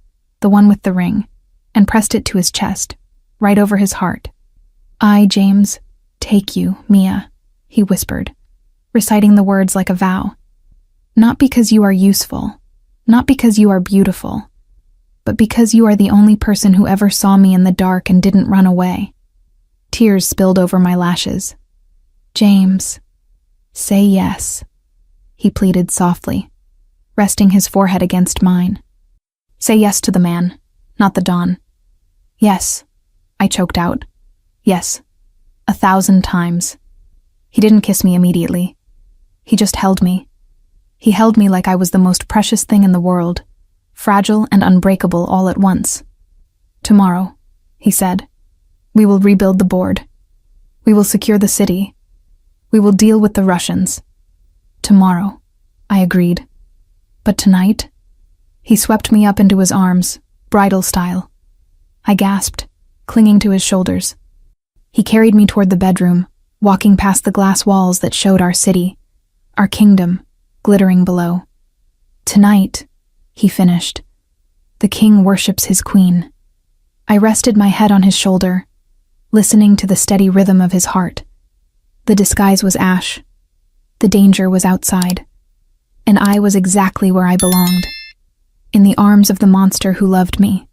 Speaker 1: the one with the ring, and pressed it to his chest, right over his heart. "I, James, take you, Mia," he whispered, reciting the words like a vow. "Not because you are useful, not because you are beautiful, but because you are the only person who ever saw me in the dark and didn't run away." Tears spilled over my lashes. "James, say yes," he pleaded softly, resting his forehead against mine. "Say yes to the man, not the Don." "Yes," I choked out. "Yes, 1,000 times." He didn't kiss me immediately. He just held me. He held me like I was the most precious thing in the world, fragile and unbreakable all at once. "Tomorrow," he said, "we will rebuild the board. We will secure the city. We will deal with the Russians." "Tomorrow," I agreed. "But tonight?" He swept me up into his arms, bridal style. I gasped, clinging to his shoulders. He carried me toward the bedroom, walking past the glass walls that showed our city, our kingdom, glittering below. "Tonight," he finished, "the king worships his queen." I rested my head on his shoulder, listening to the steady rhythm of his heart. The disguise was ash. The danger was outside. And I was exactly where I belonged, in the arms of the monster who loved me.